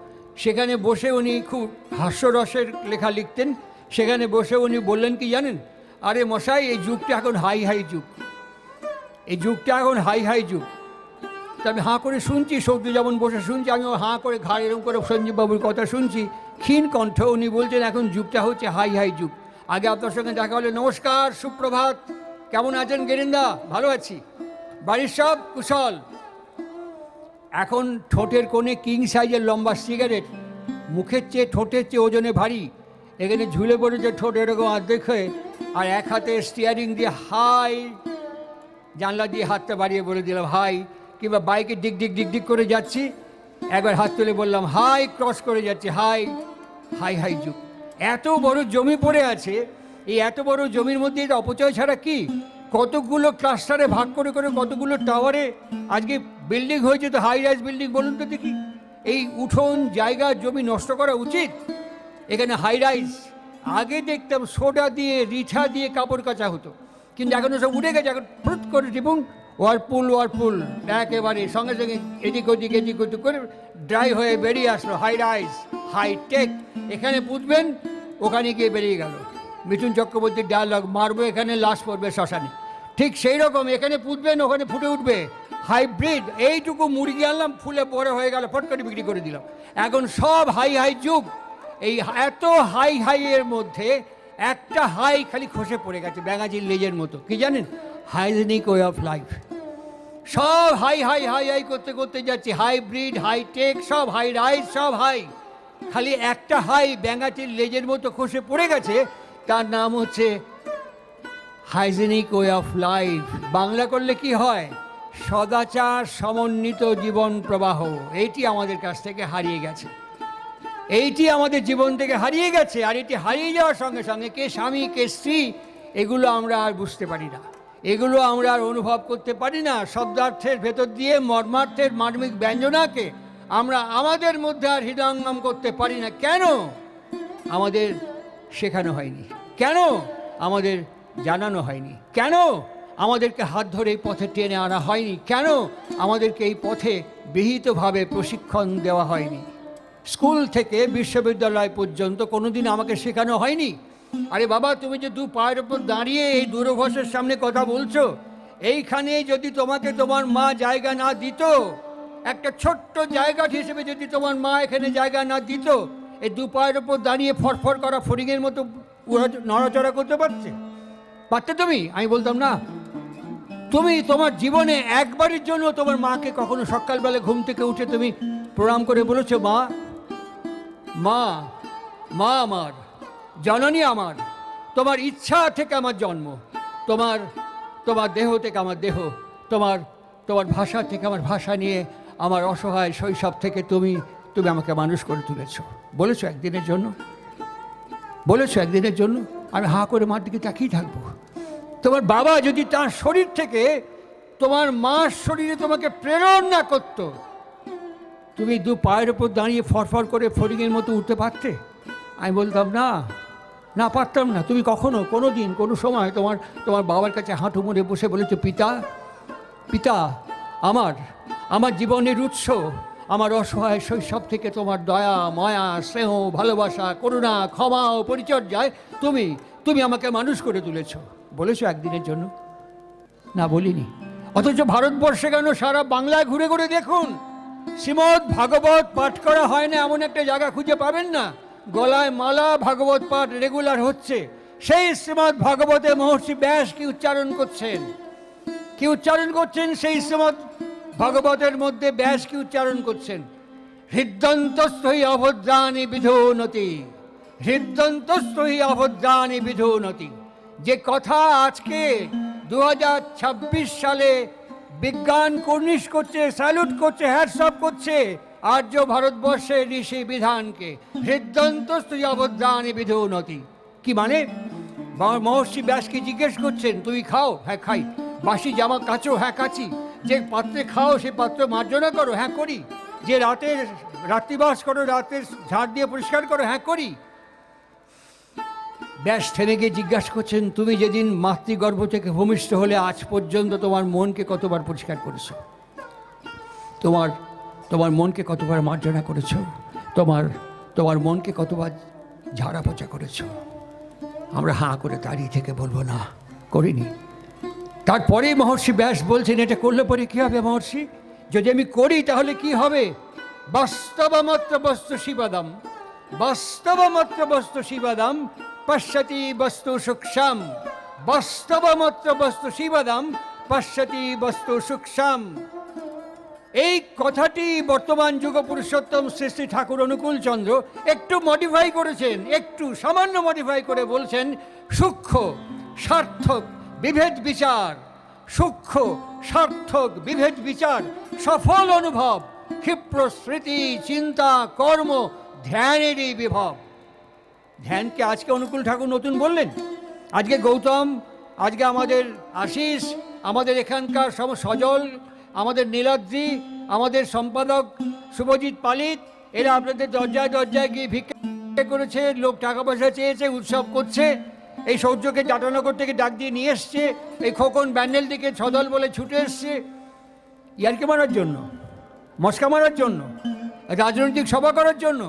A: সেখানে বসে উনি খুব হাস্যরসের লেখা লিখতেন। সেখানে বসে উনি বললেন কি জানেন, আরে মশাই, এই যুগটা এখন হাই যুগ, এই যুগটা এখন হাই যুগ। তা আমি হাঁ করে শুনছি, সৌদ্য যেমন বসে শুনছি, আমিও হাঁ করে ঘাড় এরকম করে সঞ্জীব বাবুর কথা শুনছি, ক্ষীণ কণ্ঠ। উনি বলছেন এখন যুগটা হচ্ছে হাই যুগ। আগে আপনার সঙ্গে দেখা হলে নমস্কার, সুপ্রভাত, কেমন আছেন গেরিন্দা? ভালো আছি, বাড়ির সব কুশল। এখন ঠোঁটের কোণে কিং সাইজের লম্বা সিগারেট, মুখের চেয়ে ঠোঁটের চেয়ে ওজনে ভারী, এখানে ঝুলে পড়েছে ঠোঁট এরকম অর্ধেক হয়ে, আর এক হাতে স্টিয়ারিং দিয়ে হাই, জানলা দিয়ে হাতটা বাড়িয়ে বলে দিলাম হাই, কিংবা বাইকে ডিক করে যাচ্ছি, একবার হাত তুলে বললাম হাই, ক্রস করে যাচ্ছি হাই যুগ। এত বড় জমি পড়ে আছে, এই এত বড় জমির মধ্যে এটা অপচয় ছাড়া কি? কতগুলো ক্লাস্টারে ভাগ করে কতগুলো টাওয়ারে আজকে বিল্ডিং হয়েছে, তো হাই রাইজ বিল্ডিং বলুন তো দেখি। এই উঠোন জায়গা জমি নষ্ট করা উচিত? এখানে হাই রাইজ। আগে দেখতাম সোডা দিয়ে রিঠা দিয়ে কাপড় কাচা হতো, কিন্তু এখন সব উঠে গেছে। এখন ফুট করে টিপুন, ওয়ারপুল একেবারে সঙ্গে সঙ্গে এদিক ওদিক করে ড্রাই হয়ে বেরিয়ে আসলো হাই রাইজ, হাইটেক। এখানে পুঁতবেন, ওখানে গিয়ে বেরিয়ে গেল। মিঠুন চক্রবর্তীর ডায়ালগ, মারবো এখানে, লাশ পড়বে শ্মশানে। ঠিক সেই রকম, এখানে পুঁতবেন, ওখানে ফুটে উঠবে হাইব্রিড। এইটুকু মুরগি আনলাম, ফুলে বড় হয়ে গেল, ফট করে বিক্রি করে দিলাম। এখন সব হাই যুগ। এই এত হাই এর মধ্যে একটা হাই খালি খসে পড়ে গেছে ব্যাঙাচির লেজের মতো, কি জানেন? Hygienic way of life. সব হাই করতে যাচ্ছে, হাইব্রিড, হাইটেক, সব হাই রাইজ, সব হাই। খালি একটা হাই ব্যাঙাচির লেজের মতো খসে পড়ে গেছে, তার নাম হচ্ছে hygienic way of life. Bangla করলে কি হয়? সদাচার সমন্বিত জীবন প্রবাহ। এইটি আমাদের কাছ থেকে হারিয়ে গেছে, এইটি আমাদের জীবন থেকে হারিয়ে গেছে। আর এটি হারিয়ে যাওয়ার সঙ্গে সঙ্গে কে স্বামী কে স্ত্রী এগুলো আমরা আর বুঝতে পারি না, এগুলো আমরা আর অনুভব করতে পারি না। শব্দার্থের ভেতর দিয়ে মর্মার্থের মার্মিক ব্যঞ্জনাকে আমরা আমাদের মধ্যে আর হৃদয়ঙ্গম করতে পারি না। কেন? আমাদের শেখানো হয়নি, কেন আমাদের জানানো হয়নি, কেন আমাদেরকে হাত ধরে এই পথে টেনে আনা হয়নি, কেন আমাদেরকে এই পথে বিহিতভাবে প্রশিক্ষণ দেওয়া হয়নি। স্কুল থেকে বিশ্ববিদ্যালয় পর্যন্ত কোনোদিন আমাকে শেখানো হয়নি, আরে বাবা, তুমি যে দু পায়ের ওপর দাঁড়িয়ে এই দূরভাষের সামনে কথা বলছো, এইখানে যদি তোমাকে তোমার মা জায়গা না দিত, একটা ছোট্ট জায়গা হিসেবে যদি তোমার মা এখানে জায়গা না দিত, এই দু পায়ের ওপর দাঁড়িয়ে ফরফর করা ফড়িংয়ের মতো নড়াচড়া করতে পারতে তুমি? আমি বলতাম না। তুমি তোমার জীবনে একবারের জন্য তোমার মাকে কখনো সকালবেলা ঘুম থেকে উঠে তুমি প্রণাম করে বলেছো, মা মা মা আমার, জননী আমার, তোমার ইচ্ছা থেকে আমার জন্ম, তোমার দেহ থেকে আমার দেহ, তোমার ভাষা থেকে আমার ভাষা নিয়ে আমার অসহায় শৈশব থেকে তুমি আমাকে মানুষ করে তুলেছো। বলেছো একদিনের জন্য? বলেছো একদিনের জন্য? আমি হাঁ করে মার দিকে তাকিয়ে থাকবো। তোমার বাবা যদি তার শরীর থেকে তোমার মার শরীরে তোমাকে প্রেরণ না করতো, তুমি দু পায়ের ওপর দাঁড়িয়ে ফরফর করে ফড়িংয়ের মতো উঠতে পারতে? আমি বলতাম না, না, পারতাম না। তুমি কখনো কোনো দিন কোনো সময় তোমার তোমার বাবার কাছে হাঁটু মুড়ে বসে বলেছো, পিতা পিতা, আমার জীবনের উৎস, আমার অসহায় শৈশব থেকে তোমার দয়া মায়া স্নেহ ভালোবাসা করুণা ক্ষমা ও পরিচর্যায় তুমি আমাকে মানুষ করে তুলেছ, বলেছো একদিনের জন্য? না, বলিনি। অথচ ভারতবর্ষে কেন, সারা বাংলায় ঘুরে ঘুরে দেখুন, শ্রীমদ্ ভাগবত পাঠ করা হয় না এমন একটা জায়গা খুঁজে পাবেন না। গলায় মালা, ভাগবত পাঠ রেগুলার হচ্ছে। সেই শ্রীমদ্ ভাগবতে মহর্ষি ব্যাস কি উচ্চারণ করছেন? কি উচ্চারণ করছেন? সেই শ্রীমদ্ ভাগবতের মধ্যে ব্যাস কি উচ্চারণ করছেন? হৃদ্যন্তস্থৈ অভদ্রাণি বিধুনতি, হৃদ্যন্তস্থৈ অভদ্রাণি বিধুনতি। যে কথা আজকে 2026 সালে বিজ্ঞান কর্নিশ করছে, স্যালুট করছে, হ্যাটসঅপ করছে আর্য ভারতবর্ষের ঋষি বিধানকে। হৃদ্যন্তস্থৈ অভদ্রাণি বিধুনতি কি মানে? মহর্ষি ব্যাসকে জিজ্ঞেস করছেন, তুমি খাও? হ্যাঁ খাই। বাসি জামা কাচো? হ্যাঁ কাচি। যে পাত্রে খাও সে পাত্র মার্জনা করো? হ্যাঁ করি। যে রাত্রিবাস করো, রাতে ঝাড় দিয়ে পরিষ্কার করো? হ্যাঁ করি। ব্যাস থেমে গিয়ে জিজ্ঞাসা করছেন, তুমি যেদিন মাতৃগর্ভ থেকে ভূমিষ্ঠ হলে আজ পর্যন্ত তোমার মনকে কতবার পরিষ্কার করেছো? তোমার মনকে কতবার মার্জনা করেছো? তোমার মনকে কতবার ঝাড়া পোছা করেছো? আমরা হাঁ করে দাঁড়িয়ে থেকে বলবো, না, করিনি। তারপরেই মহর্ষি ব্যাস বলছেন, এটা করলে পরে কী হবে মহর্ষি? যদি আমি করি তাহলে কি হবে? বাস্তবমাত্র বস্তু শিবাদম, বাস্তবমাত্র বস্তু শিবাদম পশ্যতি বস্তু সূক্ষ্ম, বাস্তবমাত্র বস্তু শিবাদম পশ্যতি বস্তু সূক্ষ্ম। এই কথাটি বর্তমান যুগ পুরুষোত্তম শ্রী শ্রী ঠাকুর অনুকূল চন্দ্র একটু মডিফাই করেছেন, একটু সামান্য মডিফাই করে বলছেন, সূক্ষ্ম সার্থক বিভেদ বিচার, সূক্ষ্ম সার্থক বিভেদ বিচার, সফল অনুভব, ক্ষিপ্র স্মৃতি চিন্তা কর্ম ধ্যানেরই বিভব। ধ্যানকে আজকে অনুকূল ঠাকুর নতুন বললেন, আজকে গৌতম, আজকে আমাদের আশিস, আমাদের এখানকার সজল, আমাদের নীলাদ্রি, আমাদের সম্পাদক শুভজিৎ পালিত, এরা আপনাদের দরজায় দরজায় গিয়ে ভিক্ষা করেছে, লোক টাকা পয়সা চেয়েছে, উৎসব করছে। এই সৌর্যকে জাটানগর থেকে ডাক দিয়ে নিয়ে এসছে, এই খোকন ব্যান্ডেল থেকে ছদল বলে ছুটে এসছে ইয়ারকে মারার জন্য, মস্কা মারার জন্য, রাজনৈতিক সভা করার জন্য,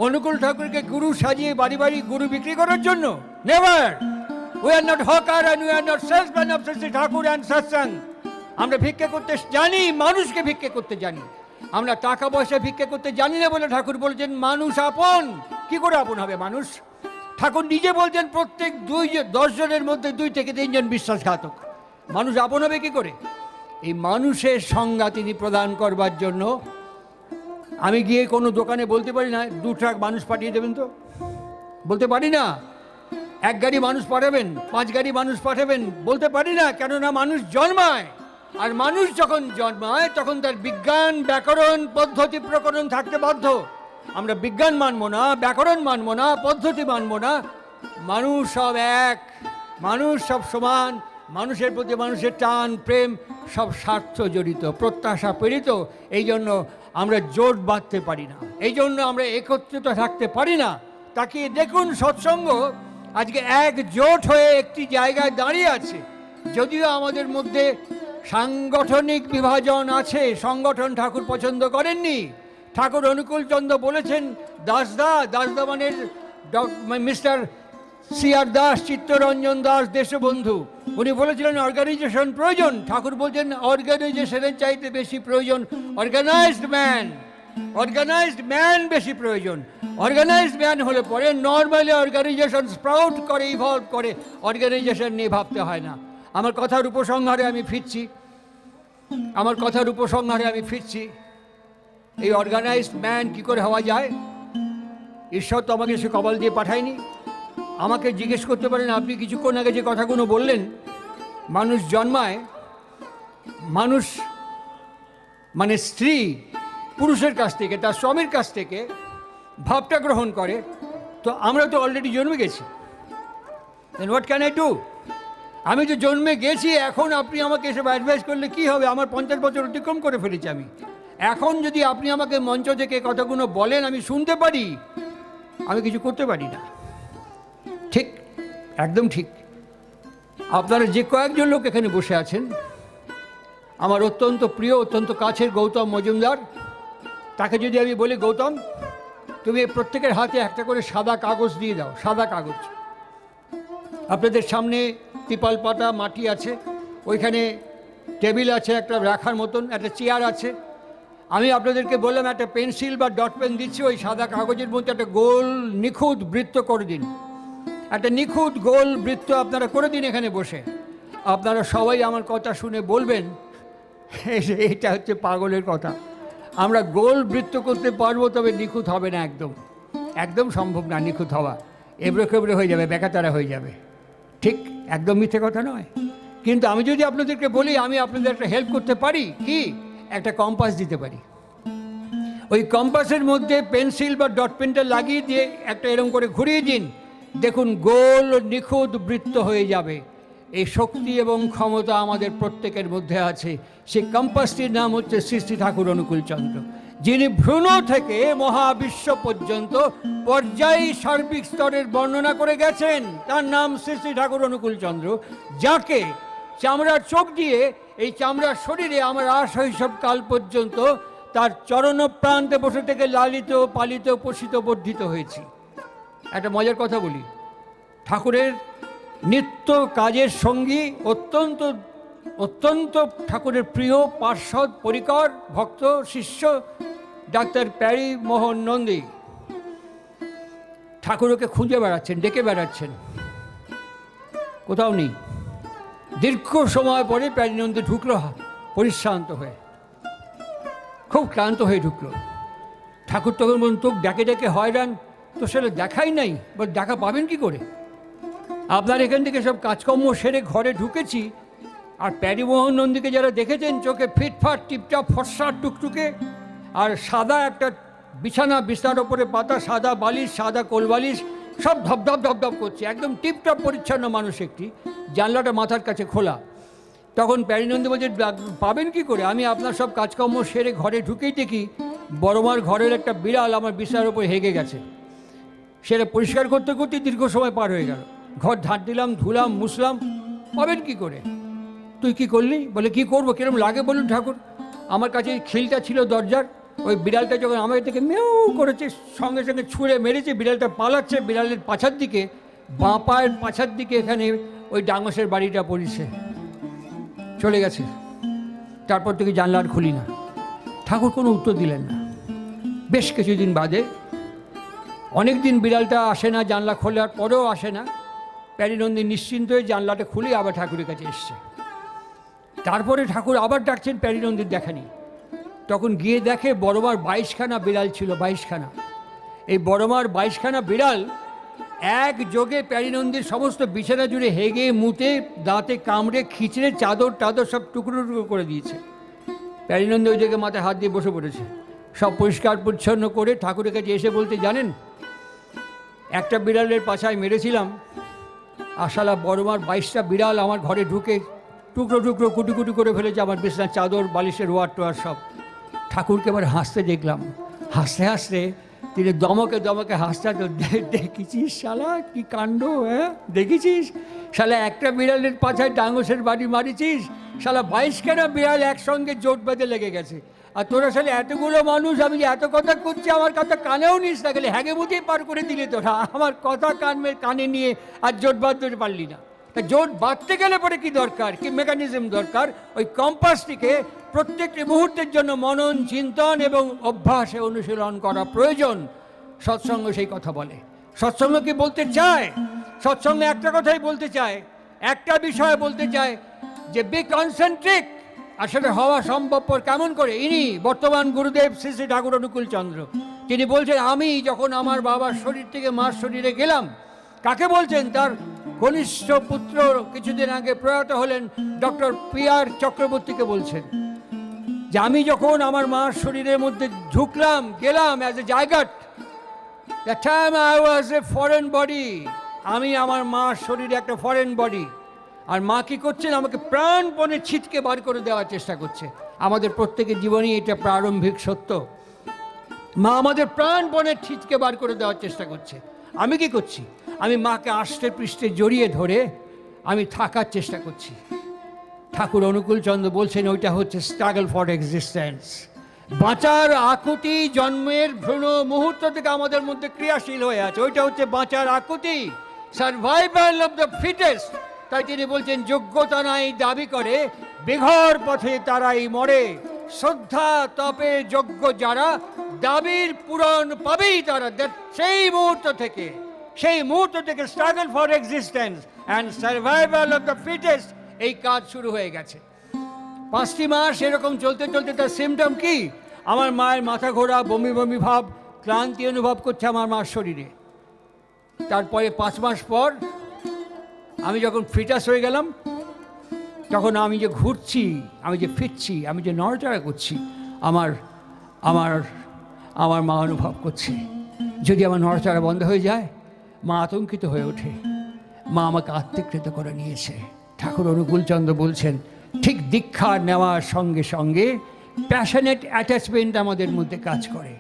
A: অনুকূল ঠাকুরকে গুরু সাজিয়ে বাড়ি বাড়ি গুরু বিক্রি করার জন্য। Never. We are not hawker and we are not salesman of Sri Thakur and Satsang. আমরা ভিক্ষা করতে জানি, মানুষকে ভিক্ষা করতে জানি। আমরা টাকা পয়সা ভিক্ষা করতে জানি না বলে ঠাকুর বলছেন মানুষ আপন। কি করে আপন হবে মানুষ? ঠাকুর নিজে বলছেন প্রত্যেক 10 জনের মধ্যে 2 থেকে 3 জন বিশ্বাসঘাতক। মানুষ আপন হবে কি করে? এই মানুষের সংজ্ঞা তিনি প্রদান করবার জন্য আমি গিয়ে কোনো দোকানে বলতে পারি না 2 ট্রাক মানুষ পাঠিয়ে দেবেন, তো বলতে পারি না। 1 গাড়ি মানুষ পাঠাবেন, 5 গাড়ি মানুষ পাঠাবেন, বলতে পারি না। কেননা মানুষ জন্মায়, আর মানুষ যখন জন্মায় তখন তার বিজ্ঞান ব্যাকরণ পদ্ধতি প্রকরণ থাকতে বাধ্য। আমরা বিজ্ঞান মানব না, ব্যাকরণ মানব না, পদ্ধতি মানব না। মানুষ সব এক, মানুষ সব সমান, মানুষের প্রতি মানুষের টান প্রেম সব স্বার্থ জড়িত, প্রত্যাশা প্রেরিত। এই জন্য আমরা জোট বাঁধতে পারি না, এই জন্য আমরা একত্রিত থাকতে পারি না। তাকে দেখুন, সৎসঙ্গ আজকে একজোট হয়ে একটি জায়গায় দাঁড়িয়ে আছে। যদিও আমাদের মধ্যে সাংগঠনিক বিভাজন আছে, সংগঠন ঠাকুর পছন্দ করেননি। ঠাকুর অনুকূল চন্দ্র বলেছেন, দাসদা মানে মিস্টার CR দাস, চিত্তরঞ্জন দাস দেশবন্ধু, উনি বলেছিলেন অর্গানাইজেশন প্রয়োজন। ঠাকুর বলছেন অর্গানাইজেশনের চাইতে বেশি প্রয়োজন অর্গানাইজড ম্যান বেশি প্রয়োজন। অর্গানাইজড ম্যান হলে পরে নর্মালি অর্গানাইজেশন স্প্রাউট করে, ইভলভ করে, অর্গানাইজেশন নিয়ে ভাবতে হয় না। আমার কথার উপসংহারে আমি ফিরছি। এই অর্গানাইজড ম্যান কি করে হওয়া যায়? ঈশ্বর তো আমাকে সে কবল দিয়ে পাঠায়নি। আমাকে জিজ্ঞেস করতে পারেন, আপনি কিছুক্ষণ আগে যে কথাগুলো বললেন, মানুষ জন্মায়, মানুষ মানে স্ত্রী পুরুষের কাছ থেকে, তার স্বামীর কাছ থেকে ভাবটা গ্রহণ করে, তো আমরা তো অলরেডি জন্মে গেছি। দেন হোয়াট ক্যান আই ডু? আমি তো জন্মে গেছি, এখন আপনি আমাকে এসব অ্যাডভাইস করলে কি হবে? আমার 50 বছর অতিক্রম করে ফেলেছি আমি। এখন যদি আপনি আমাকে মঞ্চ থেকে কথাগুলো বলেন, আমি শুনতে পারি, আমি কিছু করতে পারি না। ঠিক, একদম ঠিক। আপনারা যে কয়েকজন লোক এখানে বসে আছেন, আমার অত্যন্ত প্রিয়, অত্যন্ত কাছের গৌতম মজুমদার, তাকে যদি আমি বলি, গৌতম তুমি প্রত্যেকের হাতে একটা করে সাদা কাগজ দিয়ে দাও, সাদা কাগজ। আপনাদের সামনে ত্রিপাল পাতা মাটি আছে, ওইখানে টেবিল আছে একটা রাখার মতন, একটা চেয়ার আছে। আমি আপনাদেরকে বললাম একটা পেন্সিল বা ডট পেন দিচ্ছি, ওই সাদা কাগজের মধ্যে একটা গোল নিখুঁত বৃত্ত করে দিন, একটা নিখুঁত গোল বৃত্ত আপনারা করে দিন এখানে বসে। আপনারা সবাই আমার কথা শুনে বলবেন এটা হচ্ছে পাগলের কথা। আমরা গোল বৃত্ত করতে পারবো, তবে নিখুঁত হবে না, একদম একদম সম্ভব না নিখুঁত হওয়া, এবড়ো খেবড়ো হয়ে যাবে, বেকাতারা হয়ে যাবে। ঠিক, একদম মিথ্যে কথা নয়। কিন্তু আমি যদি আপনাদেরকে বলি আমি আপনাদের একটা হেল্প করতে পারি, কি একটা কম্পাস দিতে পারি, ওই কম্পাসের মধ্যে পেন্সিল বা ডট পেনটা লাগিয়ে দিয়ে একটা এরকম করে ঘুরিয়ে দিন, দেখুন গোল নিখুঁত বৃত্ত হয়ে যাবে। এই শক্তি এবং ক্ষমতা আমাদের প্রত্যেকের মধ্যে আছে। সেই কম্পাসটির নাম হচ্ছে শ্রী শ্রী ঠাকুর অনুকূলচন্দ্র, যিনি ভ্রূণ থেকে মহাবিশ্ব পর্যন্ত পর্যায়ী সার্বিক স্তরের বর্ণনা করে গেছেন। তার নাম শ্রী শ্রী ঠাকুর অনুকূলচন্দ্র, যাকে চামড়ার চোখ দিয়ে এই চামড়ার শরীরে আমার শৈশব কাল পর্যন্ত তার চরণ প্রান্তে বসে থেকে লালিত পালিত পোষিত বর্ধিত হয়েছি। একটা মজার কথা বলি, ঠাকুরের নিত্য কাজের সঙ্গী, অত্যন্ত অত্যন্ত ঠাকুরের প্রিয় পার্ষদ পরিকর ভক্ত শিষ্য ডাক্তার প্যারি মোহন নন্দী ঠাকুরকে খুঁজে বেড়াচ্ছেন, ডেকে বেড়াচ্ছেন, কোথাও নেই। দীর্ঘ সময় পরে প্যারি নন্দী ঢুকলো পরিশ্রান্ত হয়ে, খুব ক্লান্ত হয়ে ঢুকলো। ঠাকুর তখন বলুন, তোকে ডেকে ডেকে হয়রান, তো সেটা দেখাই নাই, বল দেখা পাবেন কি করে? আপনার এখান থেকে সব কাজকর্ম সেরে ঘরে ঢুকেছি, আর প্যারিমোহন নন্দীকে যারা দেখেছেন চোখে ফিটফাট টিপটাপ ফর্সা টুকটুকে, আর সাদা একটা বিছানা, বিছানার ওপরে পাতা, সাদা বালিশ, সাদা কোলবালিশ, সব ধপধপ ধপধপ করছে, একদম টিপটপ পরিচ্ছন্ন মানুষ একটি, জানলাটা মাথার কাছে খোলা। তখন প্যারিনন্দী বলছে, পাবেন কি করে? আমি আপনার সব কাজকর্ম সেরে ঘরে ঢুকেই দেখি বড়মার ঘরের একটা বিড়াল আমার বিছানার ওপর হেগে গেছে। সেটা পরিষ্কার করতে করতে দীর্ঘ সময় পার হয়ে গেল। ঘর ঝাঁট দিলাম, ধুলাম, মুছলাম, পাবেন কি করে? তুই কি করলি? বলে কি করবো, কিরম লাগে বলুন ঠাকুর? আমার কাছে খিলটা ছিল দরজার, ওই বিড়ালটা যখন আমার থেকে মেউ করেছে, সঙ্গে সঙ্গে ছুঁড়ে মেরেছে, বিড়ালটা পালাচ্ছে, বিড়ালের পাছার দিকে, বাঁ পায়ের পাছার দিকে এখানে ওই ডাঙসের বাড়িটা পড়েছে, চলে গেছে। তারপর থেকে জানলা আর খুলি না। ঠাকুর কোনো উত্তর দিলেন না। বেশ কিছুদিন বাদে, অনেক দিন বিড়ালটা আসে না, জানলা খোলার পরেও আসে না, প্যারিনন্দী নিশ্চিন্ত হয়ে জানলাটা খুলে আবার ঠাকুরের কাছে এসছে। তারপরে ঠাকুর আবার ডাকছেন, প্যারিনন্দীর দেখানি। তখন গিয়ে দেখে বড়মার 22খানা বিড়াল ছিল, 22খানা। এই বড়মার 22খানা বিড়াল একযোগে প্যারিনন্দীর সমস্ত বিছানা জুড়ে হেগে মুতে দাঁতে কামড়ে খিচড়ে চাদর টাদর সব টুকরো টুকরো করে দিয়েছে। প্যারিনন্দী ওই জায়গায় মাথায় হাত দিয়ে বসে পড়েছে, সব পরিষ্কার পরিচ্ছন্ন করে ঠাকুরের কাছে এসে বলতে, জানেন একটা বিড়ালের পাছায় মেরেছিলাম, আশালা বড়মার 22টা বিড়াল আমার ঘরে ঢুকে টুকরো টুকরো কুটি কুটি করে ফেলেছে আমার বিছানার চাদর, বালিশের ওয়ার টোয়ার সব। ঠাকুরকে এবার হাসতে দেখলাম, হাসতে হাসতে তিনি দমকে দমকে হাসতে, দেখেছিস শালা কি কাণ্ড, হ্যাঁ দেখেছিস শালা, একটা বিড়ালের পাছায় ডাঙসের বাড়ি মারিছিস, শালা 22খানা বিড়াল একসঙ্গে জোট বেঁধে লেগে গেছে। আর তোরা শালা এতগুলো মানুষ, আমি যে এত কথা করছি আমার কথা কানেও নিস না, গেলে হ্যাগে মুঠেই পার করে দিলে তোরা, আমার কথা কানে নিয়ে আর জোট বাঁধতে পারলি না। তা জোট বাঁধতে গেলে পরে কি দরকার, কি মেকানিজম দরকার? ওই কম্পাসটিকে প্রত্যেকটি মুহূর্তের জন্য মনন চিন্তন এবং অভ্যাসে অনুশীলন করা প্রয়োজন। সৎসঙ্গ সেই কথা বলে। সৎসঙ্গ কি বলতে চায়? সৎসঙ্গে একটা কথাই বলতে চায়, একটা বিষয় বলতে চায় যে বি কনসেন্ট্রিক। আসলে হওয়া সম্ভবপর কেমন করে? ইনি বর্তমান গুরুদেব শ্রী শ্রী ঠাকুর অনুকূলচন্দ্র, তিনি বলছেন, আমি যখন আমার বাবার শরীর থেকে মার শরীরে গেলাম, কাকে বলছেন? তার কনিষ্ঠ পুত্র কিছুদিন আগে প্রয়াত হলেন ডক্টর পি.আর. চক্রবর্তীকে বলছেন যে আমি যখন আমার মার শরীরের মধ্যে ঢুকলাম, গেলাম অ্যাজ এ জায়গাট, that time I was a foreign body. আমি আমার মার শরীরে একটা ফরেন বডি, আর মা কী করছেন? আমাকে প্রাণপণে ছিটকে বার করে দেওয়ার চেষ্টা করছে। আমাদের প্রত্যেকের জীবনেই এটা প্রারম্ভিক সত্য। মা আমাদের প্রাণপণে ছিটকে বার করে দেওয়ার চেষ্টা করছে। আমি কি করছি? আমি মাকে আষ্টে পৃষ্ঠে জড়িয়ে ধরে আমি থাকার চেষ্টা করছি। ঠাকুর অনুকূলচন্দ্র বলছেন ওইটা হচ্ছে স্ট্রাগল ফর এক্সিস্টেন্স। বাঁচার আকুতি জন্মের ভ্রূণ মুহূর্ত থেকে আমাদের মধ্যে ক্রিয়াশীল হয়ে আছে, ওইটা হচ্ছে বাঁচার আকুতি, সার্ভাইভাল অফ দ্য ফিটেস্ট। তাই তিনি বলছেন যোগ্যতা নাই দাবি করে বেঘর পথে তারাই মরে, শ্রদ্ধা তপে যোগ্য যারা দাবির পূরণ পাবেই তারা। সেই মুহূর্ত থেকে struggle for existence and survival of the fittest এই কাজ শুরু হয়ে গেছে। 5টি মাস এরকম চলতে চলতে তার সিমটম কি? আমার মায়ের মাথা ঘোরা, বমি বমি ভাব, ক্লান্তি অনুভব করছে আমার মার শরীরে। তারপরে 5 মাস পর আমি যখন ফিটাস হয়ে গেলাম, তখন আমি যে ঘুরছি, আমি যে ফিরছি, আমি যে নড়াচড়া করছি, আমার আমার আমার মা অনুভব করছে। যদি আমার নড়াচড়া বন্ধ হয়ে যায়, মা আতঙ্কিত হয়ে ওঠে। মা আমাকে আত্মীকৃত করে নিয়েছে। ঠাকুর অনুকূলচন্দ্র বলছেন ঠিক দীক্ষা নেওয়ার সঙ্গে সঙ্গে প্যাশনেট অ্যাটাচমেন্ট আমাদের মধ্যে কাজ করে।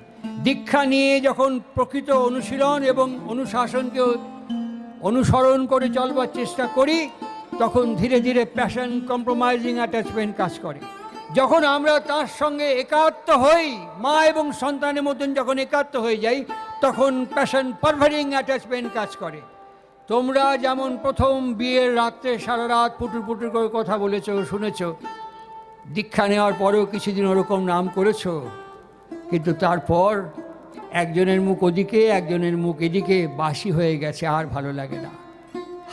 A: দীক্ষা নিয়ে যখন প্রকৃত অনুশীলন এবং অনুশাসনকে অনুসরণ করে চলবার চেষ্টা করি, তখন ধীরে ধীরে প্যাশন কম্প্রোমাইজিং অ্যাটাচমেন্ট কাজ করে। যখন আমরা তার সঙ্গে একাত্ম হই, মা এবং সন্তানের মতন যখন একাত্ম হয়ে যাই, তখন প্যাশন পারভারিং অ্যাটাচমেন্ট কাজ করে। তোমরা যেমন প্রথম বিয়ের রাত্রে সারা রাত পুটুর পুটুর করে কথা বলেছো, শুনেছ, দীক্ষা নেওয়ার পরেও কিছুদিন ওরকম নাম করেছো, কিন্তু তারপর একজনের মুখ ওদিকে, একজনের মুখ এদিকে, বাসি হয়ে গেছে, আর ভালো লাগে না।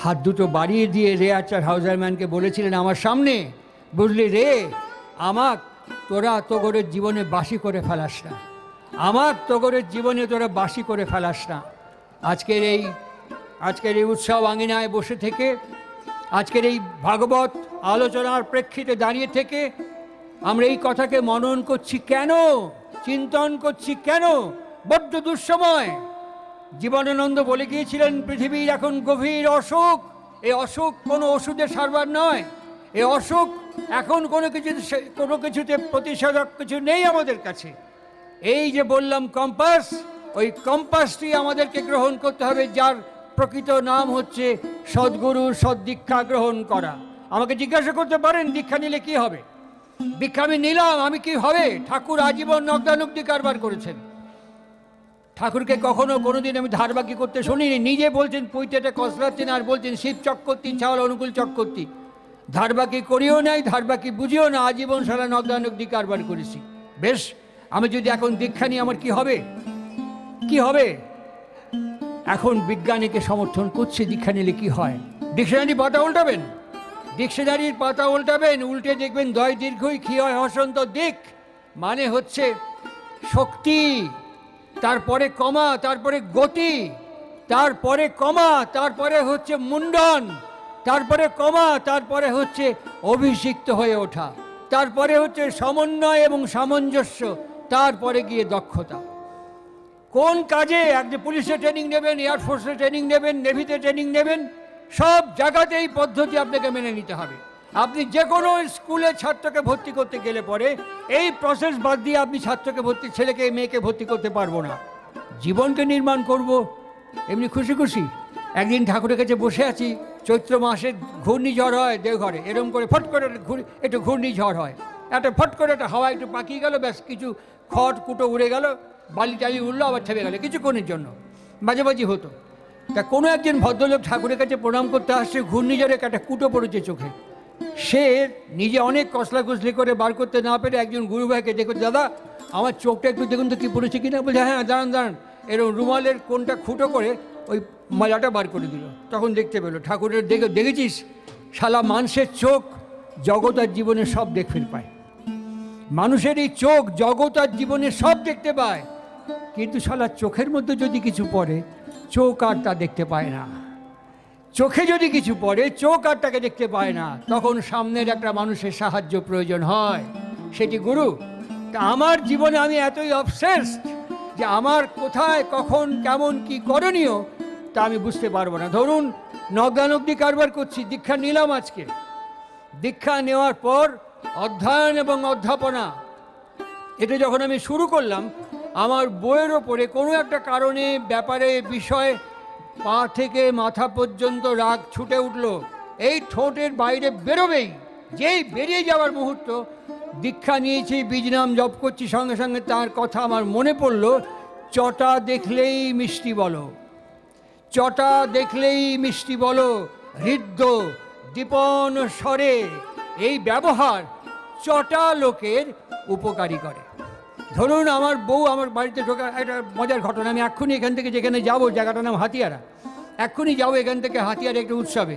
A: হাত দুটো বাড়িয়ে দিয়ে রেয়াচার হাউজারম্যানকে বলেছিলেন আমার সামনে, বুঝলি রে, আমার তোরা তোগরের জীবনে বাসি করে ফেলাস না, আমার তোগরের জীবনে তোরা বাসি করে ফেলাস না। আজকের এই উৎসব আঙিনায় বসে থেকে, আজকের এই ভাগবত আলোচনার প্রেক্ষিতে দাঁড়িয়ে থেকে আমরা এই কথাকে মনন করছি কেন, চিন্তন করছি কেন? বড্ড দুঃসময়। জীবনানন্দ বলে গিয়েছিলেন পৃথিবীর এখন গভীর অসুখ। এই অসুখ কোনো ওষুধে সারবার নয়। এই অসুখ এখন কোনো কিছুতে প্রতিষেধক কিছু নেই আমাদের কাছে। এই যে বললাম কম্পাস, ওই কম্পাসটি আমাদেরকে গ্রহণ করতে হবে, যার প্রকৃত নাম হচ্ছে সদ্গুরুর সদ্দীক্ষা গ্রহণ করা। আমাকে জিজ্ঞাসা করতে পারেন দীক্ষা নিলে কি হবে? দীক্ষা আমি নিলাম, আমি কি হবে? ঠাকুর আজীবন নগ্দানুগ্ধি কারবার করেছেন। ঠাকুরকে কখনো কোনোদিন আমি ধারবাকি করতে শুনিনি। নিজে বলছেন পুঁইতেটা কসলাচ্ছেন আর বলছেন শিব চক্রবর্তী ছাওয়াল অনুকূল চক্রবর্তী। ধারবাকি করিও নাই, ধারবাকি বুঝিও না, আজীবন সারা নগ্দানুগ্ধি কারবার করেছি। বেশ, আমি যদি এখন দীক্ষা নিই আমার কি হবে? কি হবে? এখন বিজ্ঞানীকে সমর্থন করছে দীক্ষা নিলে কি হয়। ডিকশনারি পাতা উল্টাবেন, ডিকশনারির পাতা উল্টাবেন, উল্টে দেখবেন দয় দীর্ঘই কি হয় হসন্ত দিক, মানে হচ্ছে শক্তি, তারপরে কমা, তারপরে গতি, তারপরে কমা, তারপরে হচ্ছে মুন্ডন, তারপরে কমা, তারপরে হচ্ছে অভিষিক্ত হয়ে ওঠা, তারপরে হচ্ছে সমন্বয় এবং সামঞ্জস্য, তারপরে গিয়ে দক্ষতা। কোন কাজে একজন পুলিশে ট্রেনিং নেবেন, এয়ারফোর্সে ট্রেনিং নেবেন, নেভিতে ট্রেনিং নেবেন, সব জায়গাতেই পদ্ধতি আপনাকে মেনে নিতে হবে। আপনি যে কোনো স্কুলে ছাত্রকে ভর্তি করতে গেলে পরে এই প্রসেস বাদ দিয়ে আপনি ছাত্রকে ভর্তি, ছেলেকে মেয়েকে ভর্তি করতে পারবো না। জীবনকে নির্মাণ করব এমনি খুশি খুশি। একদিন ঠাকুরের কাছে বসে আছি, চৈত্র মাসে ঘূর্ণিঝড় হয় দেওঘরে, এরকম করে ফট করে একটু ঘূর্ণিঝড় হয়, একটা ফট করে একটা হাওয়া একটু পাকিয়ে গেল, ব্যাস কিছু খড় কুটো উড়ে গেল, বালি টালি উঠলো, আবার থেমে গেল, কিছুক্ষণের জন্য মাঝামাঝি হতো। তা কোনো একজন ভদ্রলোক ঠাকুরের কাছে প্রণাম করতে আসছে, ঘূর্ণিঝড়ে একটা কুটো পড়েছে চোখে। সে নিজে অনেক কসলাকুসলি করে বার করতে না পেরে একজন গুরু ভাইকে দেখো, দাদা আমার চোখটা একটু দেখুন তো কী পড়েছে কিনা। বলছে হ্যাঁ দাঁড়ান দাঁড়ান, এরকম রুমালের কোনটা খুঁটো করে ওই ময়লাটা বার করে দিল। তখন দেখতে পেলো ঠাকুরের দেখেছিস শালা মানুষের চোখ জগৎ আর জীবনে সব দেখতে পায়, মানুষের এই চোখ জগৎ আর জীবনে সব দেখতে পায়, কিন্তু শালা চোখের মধ্যে যদি কিছু পড়ে চোখ আর তা দেখতে পায় না। চোখে যদি কিছু পড়ে চোখ আর তাকে দেখতে পায় না, তখন সামনের একটা মানুষের সাহায্য প্রয়োজন হয়, সেটি গুরু। তা আমার জীবনে আমি এতই অবসেসড যে আমার কোথায় কখন কেমন কি করণীয় তা আমি বুঝতে পারবো না। ধরুন নগ্দানুগ্ধি কারবার করছি, দীক্ষা নিলাম আজকে। দীক্ষা নেওয়ার পর অধ্যয়ন এবং অধ্যাপনা এটা যখন আমি শুরু করলাম, আমার বইয়ের ওপরে কোনো একটা কারণে ব্যাপারে বিষয় পা থেকে মাথা পর্যন্ত রাগ ছুটে উঠল। এই ঠোঁটের বাইরে বেরোবেই, যেই বেরিয়ে যাওয়ার মুহূর্ত, দীক্ষা নিয়েছি, বীজনাম জপ করছি, সঙ্গে সঙ্গে তার কথা আমার মনে পড়ল, চটা দেখলেই মিষ্টি বলো, চটা দেখলেই মিষ্টি বলো, হৃদ্য দীপন স্বরে। এই ব্যবহার চটা লোকের উপকারী করে। ধরুন আমার বউ আমার বাড়িতে ঢোকা, একটা মজার ঘটনা, আমি এক্ষুনি এখান থেকে যেখানে যাব, জায়গাটার নাম হাতিয়ারা, এক্ষুনি যাবো এখান থেকে হাতিয়ারা একটা উৎসবে।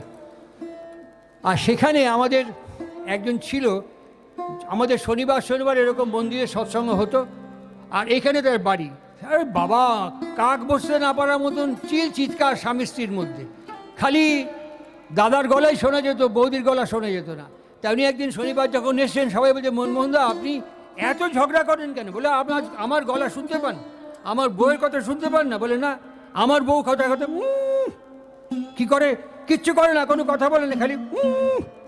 A: আর সেখানে আমাদের একজন ছিল, আমাদের শনিবার এরকম মন্দিরে সৎসঙ্গ হতো, আর এখানে তার বাড়ি। আরে বাবা, কাক বসতে না পারার মতন চিৎকার স্বামী স্ত্রীর মধ্যে, খালি দাদার গলায় শোনা যেত, বৌদির গলা শোনা যেত না। তেমনি একদিন শনিবার যখন এসছেন, সবাই বলছে, মনমোহনদা আপনি এত ঝগড়া করেন কেন? বলে আমার গলা শুনতে পান, আমার বউয়ের কথা শুনতে পান না? বলে না, আমার বউ কথা কি করে, কিচ্ছু করে না, কোনো কথা বলে না, খালি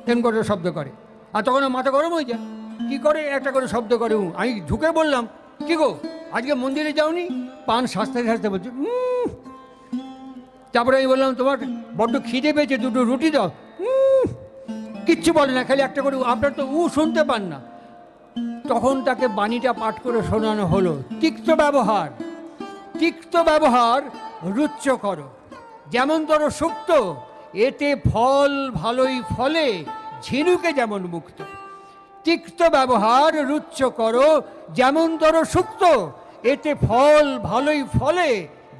A: তেন করে শব্দ করে। আর তখন মাথা গরম হয়ে যায়, কি করে একটা করে শব্দ করে। আমি ঢুকে বললাম, কি গো আজকে মন্দিরে যাওনি? পান সাজতে সাজতে বলছে। তারপরে আমি বললাম, তোমার বড্ড খিদে পেয়েছে, দুটো রুটি দাও। কিচ্ছু বলে না, খালি একটা করে, আপনার তো শুনতে পান না। তখন তাকে বাণীটা পাঠ করে শোনানো হলো, তিক্ত ব্যবহার, তিক্ত ব্যবহার রুচ্চ করো, যেমন ধরো সুক্ত, এতে ফল ভালোই ফলে, ঝিনুকে যেমন মুক্ত। তিক্ত ব্যবহার রুচ্চ করো, যেমন ধরো সুক্ত, এতে ফল ভালোই ফলে,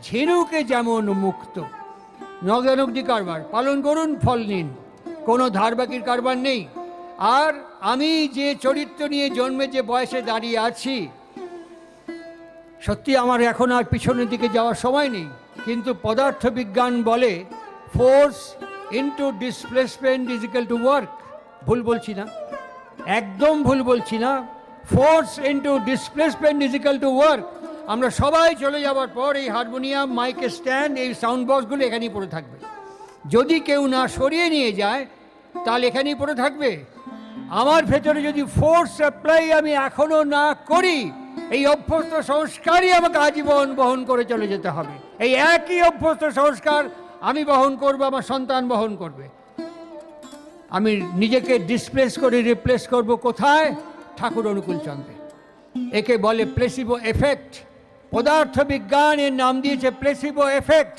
A: ঝিনুকে যেমন মুক্ত। নগদানগদি কারবার পালন করুন, ফল নিন, কোনো ধারবাকির কারবার নেই। আর আমি যে চরিত্র নিয়ে জন্মে যে বয়সে দাঁড়িয়ে আছি, সত্যি আমার এখন আর পিছনের দিকে যাওয়ার সময় নেই, কিন্তু পদার্থবিজ্ঞান বলে force into displacement is equal to work. ভুল বলছি না, একদম ভুল বলছি না। Force into displacement is equal to work. আমরা সবাই চলে যাওয়ার পর এই হারমোনিয়াম, মাইকের স্ট্যান্ড, এই সাউন্ড বক্সগুলো এখানেই পড়ে থাকবে। যদি কেউ না সরিয়ে নিয়ে যায় তাহলে এখানেই পড়ে থাকবে। আমার ভেতরে যদি ফোর্স অ্যাপ্লাই আমি এখনো না করি, এই অভ্যস্ত সংস্কারই আমাকে আজীবন বহন করে চলে যেতে হবে। এই একই অভ্যস্ত সংস্কার আমি বহন করব, আমার সন্তান বহন করবে। আমি নিজেকে ডিসপ্লেস করে রিপ্লেস করব কোথায়? ঠাকুর অনুকূল চন্দ্রে। একে বলে প্লেসিবো এফেক্ট। পদার্থবিজ্ঞান এর নাম দিয়েছে প্লেসিবো এফেক্ট।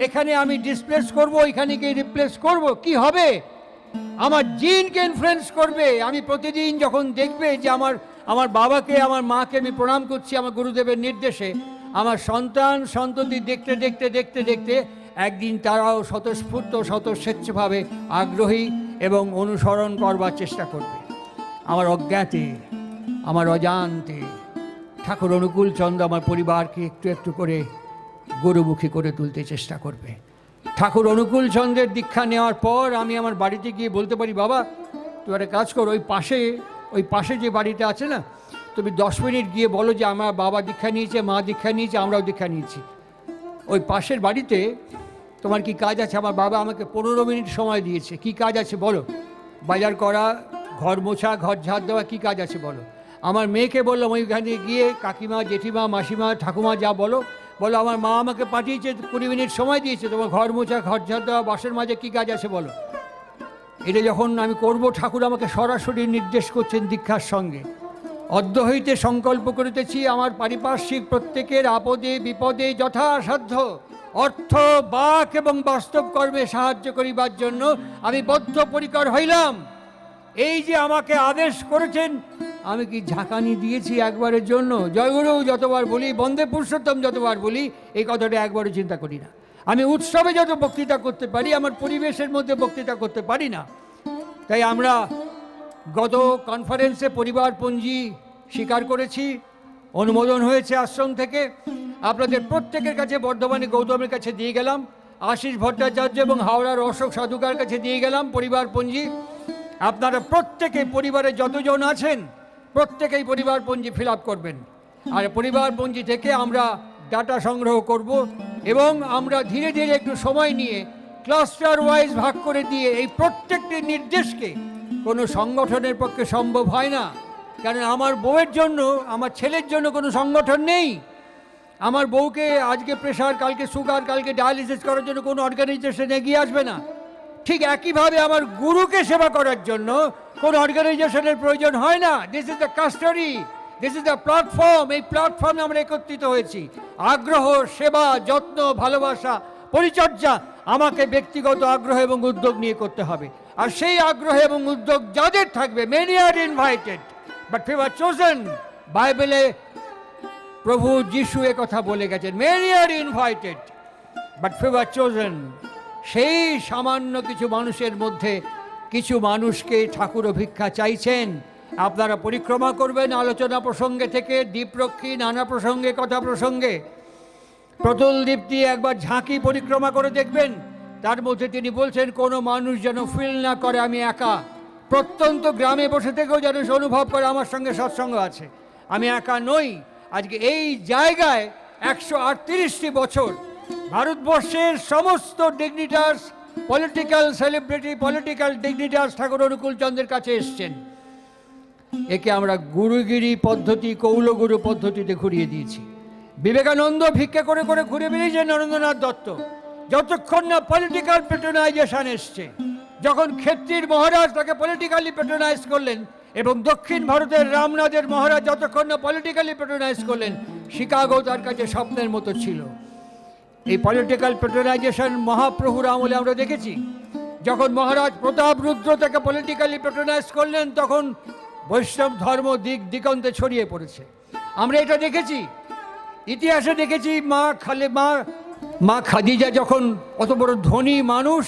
A: এখানে আমি ডিসপ্লেস করব, এখানে গিয়ে রিপ্লেস করব, কি হবে? আমার জিনকে ইনফ্লুয়েন্স করবে। আমি প্রতিদিন যখন দেখবে যে আমার বাবাকে, আমার মাকে আমি প্রণাম করছি আমার গুরুদেবের নির্দেশে, আমার সন্তান সন্ততি দেখতে দেখতে দেখতে দেখতে একদিন তারাও স্বতঃস্ফূর্ত স্বতঃস্বেচ্ছভাবে আগ্রহী এবং অনুসরণ করবার চেষ্টা করবে। আমার অজ্ঞাতে, আমার অজান্তে ঠাকুর অনুকূল চন্দ্র আমার পরিবারকে একটু একটু করে গুরুমুখী করে তুলতে চেষ্টা করবে। ঠাকুর অনুকূল চন্দ্রের দীক্ষা নেওয়ার পর আমি আমার বাড়িতে গিয়ে বলতে পারি, বাবা তুমি একটা কাজ করো, ওই পাশে যে বাড়িটা আছে না, তুমি 10 মিনিট গিয়ে বলো যে আমার বাবা দীক্ষা নিয়েছে, মা দীক্ষা নিয়েছে, আমরাও দীক্ষা নিয়েছি। ওই পাশের বাড়িতে তোমার কি কাজ আছে? আমার বাবা আমাকে 15 মিনিট সময় দিয়েছে। কি কাজ আছে বলো? বাজার করা, ঘর মোছা, ঘর ঝাড় দেওয়া, কি কাজ আছে বলো? আমার মেয়েকে বললাম ওইখানে গিয়ে, কাকিমা, জেঠিমা, মাসিমা, ঠাকুমা যা বলো আমার মা আমাকে পাঠিয়েছে, 20 মিনিট সময় দিয়েছে, তোমার ঘর মোছা, ঘর ঝাড় দেওয়া, বাসের মাঝে কী কাজ আছে বলো। এটা যখন আমি করব, ঠাকুর আমাকে সরাসরি নির্দেশ করছেন দীক্ষার সঙ্গে। অদ্য হইতে সংকল্প করিতেছি আমার পারিপার্শ্বিক প্রত্যেকের আপদে বিপদে যথাসাধ্য অর্থ, বাক এবং বাস্তব কর্মে সাহায্য করিবার জন্য আমি বদ্ধপরিকর হইলাম। এই যে আমাকে আদেশ করেছেন, আমি কি ঝাঁকানি দিয়েছি একবারের জন্য? জয়গুরু যতবার বলি, বন্দে পুরুষোত্তম যতবার বলি, এই কথাটা একবারও চিন্তা করি না। আমি উৎসবে যত বক্তৃতা করতে পারি, আমার পরিবেশের মধ্যে বক্তৃতা করতে পারি না। তাই আমরা গত কনফারেন্সে পরিবারপঞ্জি স্বীকার করেছি, অনুমোদন হয়েছে আশ্রম থেকে। আপনাদের প্রত্যেকের কাছে বর্ধমানে গৌতমের কাছে দিয়ে গেলাম, আশিস ভট্টাচার্য এবং হাওড়ার অশোক সাধুকার কাছে দিয়ে গেলাম পরিবারপঞ্জি। আপনারা প্রত্যেকে, পরিবারে যতজন আছেন প্রত্যেকেই পরিবারপঞ্জি ফিল আপ করবেন। আর পরিবারপঞ্জি থেকে আমরা ডাটা সংগ্রহ করব এবং আমরা ধীরে ধীরে একটু সময় নিয়ে ক্লাস্টার ওয়াইজ ভাগ করে দিয়ে, এই প্রত্যেকটি নির্দেশকে কোনো সংগঠনের পক্ষে সম্ভব হয় না, কারণ আমার বউয়ের জন্য, আমার ছেলের জন্য কোনো সংগঠন নেই। আমার বউকে আজকে প্রেশার, কালকে সুগার, কালকে ডায়ালিসিস করার জন্য কোনো অর্গানাইজেশন এগিয়ে আসবে না। ঠিক একইভাবে আমার গুরুকে সেবা করার জন্য কোনো অর্গানাইজেশনের প্রয়োজন হয় না। This is the custody, this is the platform. এই প্ল্যাটফর্মে আমরা একত্রিত হয়েছি। আগ্রহ, সেবা, যত্ন, ভালোবাসা, পরিচর্যা আমাকে ব্যক্তিগত আগ্রহ এবং উদ্যোগ নিয়ে করতে হবে। আর সেই আগ্রহ এবং উদ্যোগ যাদের থাকবে, many are invited but few are chosen. বাইবেলে প্রভু যিশু এ কথা বলে গেছেন, many are invited but few are chosen. সেই সামান্য কিছু মানুষের মধ্যে কিছু মানুষকে ঠাকুর ভিক্ষা চাইছেন। আপনারা পরিক্রমা করবেন আলোচনা প্রসঙ্গে থেকে দ্বীপরক্ষী, নানা প্রসঙ্গে, কথা প্রসঙ্গে। প্রতুল দ্বীপটি একবার ঝাঁকি পরিক্রমা করে দেখবেন। তার মধ্যে তিনি বলছেন, কোনো মানুষ যেন ফিল না করে আমি একা। প্রত্যন্ত গ্রামে বসে থেকেও যেন সে অনুভব করে আমার সঙ্গে সৎসঙ্গ আছে, আমি একা নই। আজকে এই জায়গায় 138টি বছর ভারতবর্ষের সমস্ত ডিগনিটার্স, পলিটিক্যাল সেলিব্রিটি, পলিটিক্যাল ডিগনিটার্স ঠাকুর অনুকূল চন্দ্রের কাছে এসছেন। একে আমরা গুরুগিরি পদ্ধতি, কৌলগুরু পদ্ধতিতে ঘুরিয়ে দিয়েছি। বিবেকানন্দ ভিক্ষা করে করে ঘুরে বেরিয়েছে, নরেন্দ্রনাথ দত্ত। যতক্ষণ না পলিটিক্যাল পেট্রোনাইজেশন এসছে, যখন ক্ষেত্রীর মহারাজ তাকে পলিটিক্যালি পেট্রোনাইজ করলেন, এবং দক্ষিণ ভারতের রামনাথের মহারাজ যতক্ষণ না পলিটিক্যালি পেট্রোনাইজ করলেন, শিকাগো তার কাছে স্বপ্নের মতো ছিল। এই পলিটিক্যাল পেট্রোনাইজেশন মহাপ্রভুর আমলে আমরা দেখেছি। যখন মহারাজ প্রতাপ রুদ্র তাকে পলিটিক্যালি পেট্রোনাইজ করলেন, তখন বৈষ্ণব ধর্ম দিক দিগন্তে ছড়িয়ে পড়েছে। আমরা এটা দেখেছি, ইতিহাসে দেখেছি। মা খাদিজা যখন অত বড় ধনী মানুষ,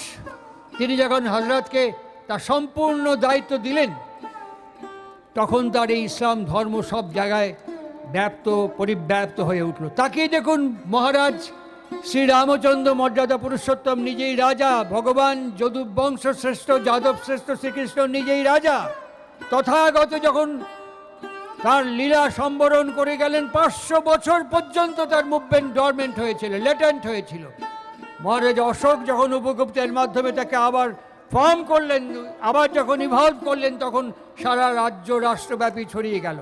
A: তিনি যখন হযরতকে তার সম্পূর্ণ দায়িত্ব দিলেন, তখন তার এই ইসলাম ধর্ম সব জায়গায় পরিব্যাপ্ত হয়ে উঠল। তাকেই দেখুন, মহারাজ শ্রীরামচন্দ্র মর্যাদা পুরুষোত্তম নিজেই রাজা, ভগবান যদুবংশ শ্রেষ্ঠ, যাদব শ্রেষ্ঠ শ্রীকৃষ্ণ নিজেই রাজা। তথাগত যখন তার লীলা সম্বরণ করে গেলেন, 500 বছর পর্যন্ত তার মুভমেন্ট ডরমেন্ট হয়েছিল, লেটেন্ট হয়েছিল। মহারাজ অশোক যখন উপগুপ্তের মাধ্যমে তাকে আবার ফর্ম করলেন, আবার যখন ইভলভ করলেন, তখন সারা রাজ্য রাষ্ট্রব্যাপী ছড়িয়ে গেল।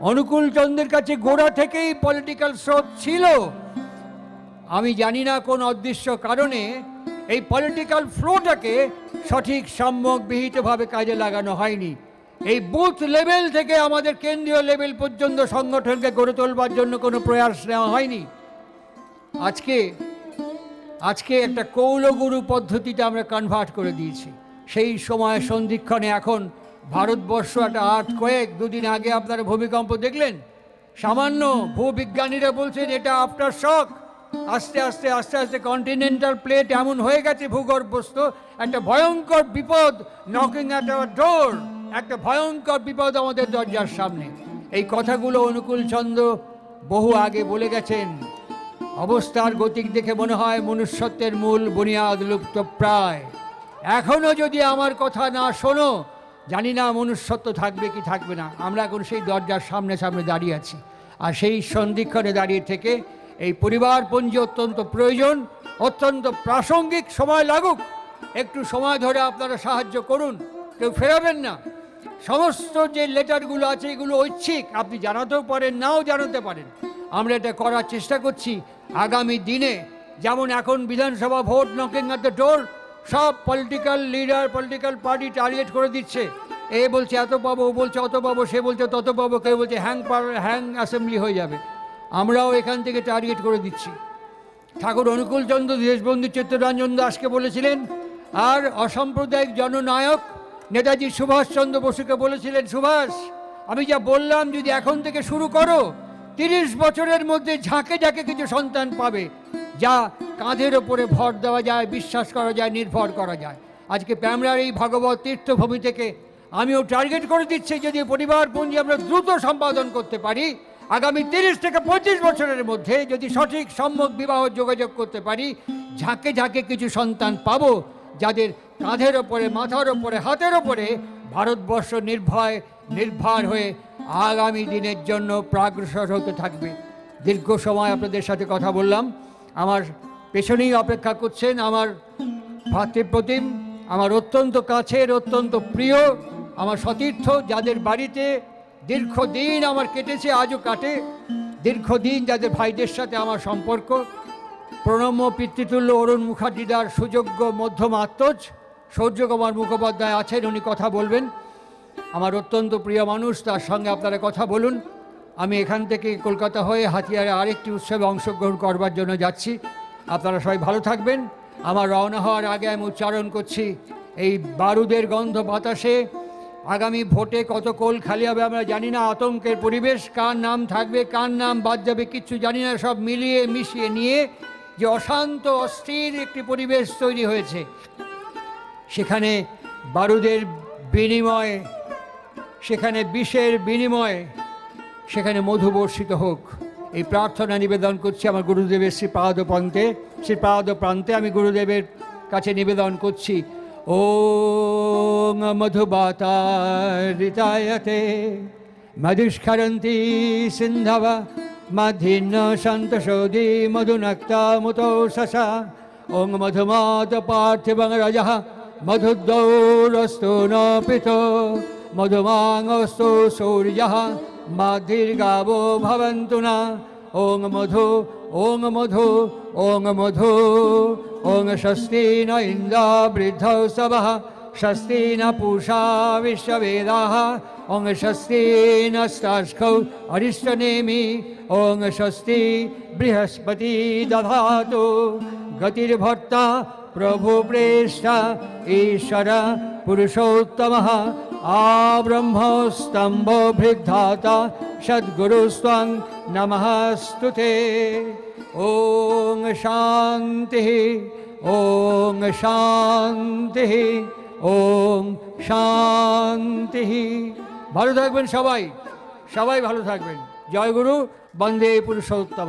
A: অনুকূল চন্দ্রের কাছে গোড়া থেকেই পলিটিক্যাল স্রোত ছিল। আমি জানি না কোন অদৃশ্য কারণে এই পলিটিক্যাল ফ্লোটাকে সঠিক সম্যক বিহিতভাবে কাজে লাগানো হয়নি। এই বুথ লেভেল থেকে আমাদের কেন্দ্রীয় লেভেল পর্যন্ত সংগঠনকে গড়ে তোলবার জন্য কোনো প্রয়াস নেওয়া হয়নি। আজকে একটা কৌলগুরু পদ্ধতিতে আমরা কনভার্ট করে দিয়েছি। সেই সময় সন্ধিক্ষণে এখন ভারতবর্ষ একটা আর্থকোয়েক, দুদিন আগে আপনারা ভূমিকম্প দেখলেন, সামান্য ভূবিজ্ঞানীরা বলছেন এটা আফটার শক। আস্তে আস্তে আস্তে আস্তে কন্টিনেন্টাল প্লেট এমন হয়ে গেছে ভূগর্ভস্থ, একটা ভয়ঙ্কর বিপদ নকিং অ্যাট আওয়ার ডোর, একটা ভয়ঙ্কর বিপদ আমাদের দরজার সামনে। এই কথাগুলো অনুকূল চন্দ্র বহু আগে বলে গেছেন। অবস্থার গতিক দেখে মনে হয় মনুষ্যত্বের মূল বুনিয়াদ লুপ্ত প্রায়। এখনও যদি আমার কথা না শোনো, জানি না মনুষ্যত্ব থাকবে কি থাকবে না। আমরা এখন সেই দরজার সামনে সামনে দাঁড়িয়ে আছি। আর সেই সন্ধিক্ষণে দাঁড়িয়ে থেকে এই পরিবারপঞ্জি অত্যন্ত প্রয়োজন, অত্যন্ত প্রাসঙ্গিক। সময় লাগুক, একটু সময় ধরে আপনারা সাহায্য করুন, কেউ ফেরাবেন না। সমস্ত যে লেটারগুলো আছে এগুলো ঐচ্ছিক, আপনি জানাতেও পারেন, নাও জানাতে পারেন। আমরা এটা করার চেষ্টা করছি। আগামী দিনে যেমন এখন বিধানসভা vote knocking at the door, সব political leader, political party target করে দিচ্ছে। এ বলছে এত পাবো, ও বলছে অত পাবো, সে বলছে তত পাবো, কেউ বলছে হ্যাং অ্যাসেম্বলি হয়ে যাবে। আমরাও এখান থেকে টার্গেট করে দিচ্ছি। ঠাকুর অনুকূল চন্দ্র দেশবন্ধু চিত্তরঞ্জন দাসকে বলেছিলেন, আর অসাম্প্রদায়িক জননায়ক নেতাজি সুভাষচন্দ্র বসুকে বলেছিলেন, সুভাষ আমি যা বললাম যদি এখন থেকে শুরু করো, 30 বছরের মধ্যে ঝাঁকে ঝাঁকে কিছু সন্তান পাবে, যা কাঁধের ওপরে ভর দেওয়া যায়, বিশ্বাস করা যায়, নির্ভর করা যায়। আজকে প্যামরার এই ভাগবত তীর্থভূমি থেকে আমিও টার্গেট করে দিচ্ছি, যদি পরিবারপঞ্জি আমরা দ্রুত সম্পাদন করতে পারি, আগামী 30 থেকে 25 বছরের মধ্যে যদি সঠিক সম্যক বিবাহ যোগাযোগ করতে পারি, ঝাঁকে ঝাঁকে কিছু সন্তান পাবো, যাদের কাঁধের ওপরে, মাথার ওপরে, হাতের ওপরে ভারতবর্ষ নির্ভর হয়ে আগামী দিনের জন্য প্রাগ্রসর হতে থাকবে। দীর্ঘ সময় আপনাদের সাথে কথা বললাম। আমার পেছনেই অপেক্ষা করছেন আমার ভাতৃপ্রতিম, আমার অত্যন্ত কাছের, অত্যন্ত প্রিয় আমার সতীর্থ, যাদের বাড়িতে দীর্ঘদিন আমার কেটেছে, আজও কাটে। দীর্ঘদিন যাদের ভাইদের সাথে আমার সম্পর্ক, প্রণম্য পিতৃতুল্য অরুণ মুখার্জিদার সুযোগ্য মধ্যম আত্মজ সৌর্যকুমার মুখোপাধ্যায় আছেন, উনি কথা বলবেন। আমার অত্যন্ত প্রিয় মানুষ, তার সঙ্গে আপনারা কথা বলুন। আমি এখান থেকে কলকাতা হয়ে হাতিয়ারে আরেকটি উৎসবে অংশগ্রহণ করবার জন্য যাচ্ছি। আপনারা সবাই ভালো থাকবেন। আমার রওনা হওয়ার আগে আমি উচ্চারণ করছি, এই বারুদের গন্ধ বাতাসে আগামী ভোটে কত কোল খালি হবে আমরা জানি না, আতঙ্কের পরিবেশ, কার নাম থাকবে কার নাম বাদ যাবে কিচ্ছু জানি না, সব মিলিয়ে মিশিয়ে নিয়ে যে অশান্ত অস্থির একটি পরিবেশ তৈরি হয়েছে, সেখানে বারুদের বিনিময়ে, সেখানে বিষের বিনিময়ে, সেখানে মধু বর্ষিত হোক, এই প্রার্থনা নিবেদন করছি আমার গুরুদেবের শ্রীপাদ প্রান্তে আমি গুরুদেবের কাছে নিবেদন করছি। ওং মধুবাতারিতায়তে মধুস্খরন্তি সিন্ধবা মাধিন্য সন্তোষোদি মধুনক্তা মুতো শশা। ওং মধুমাত পার্থিবং রজঃ মধুদ্দৌরস্তু ন পিতো মধুমাংস্তু সূর্যঃ মাধির্গাবো ভবন্তু না। ওং মধু ওং মধু ওং মধু। ওং স্বস্তি ন ইন্দ্র বৃদ্ধস্তবঃ স্বস্তি ন পূষা বিশ্ববেদাঃ। ওং স্বস্তি নস্তার্ক্ষ্যৌ অরিষ্টনেমি। ওং স্বস্তি বৃহস্পতি দধাতু। গতির্ভর্তা প্রভু প্রেষ্টা ঈশ্বর পুরুষোত্তমঃ। আব্রহ্মস্তম্ভ ভৃদ্ধাতা সদ্গুরুস্ত্বং নমস্তুতে। ওং শান্তি ওং শান্তি ওং শান্তি। ভালো থাকবেন সবাই, সবাই ভালো থাকবেন। জয় গুরু, বন্দে পুরুষোত্তম।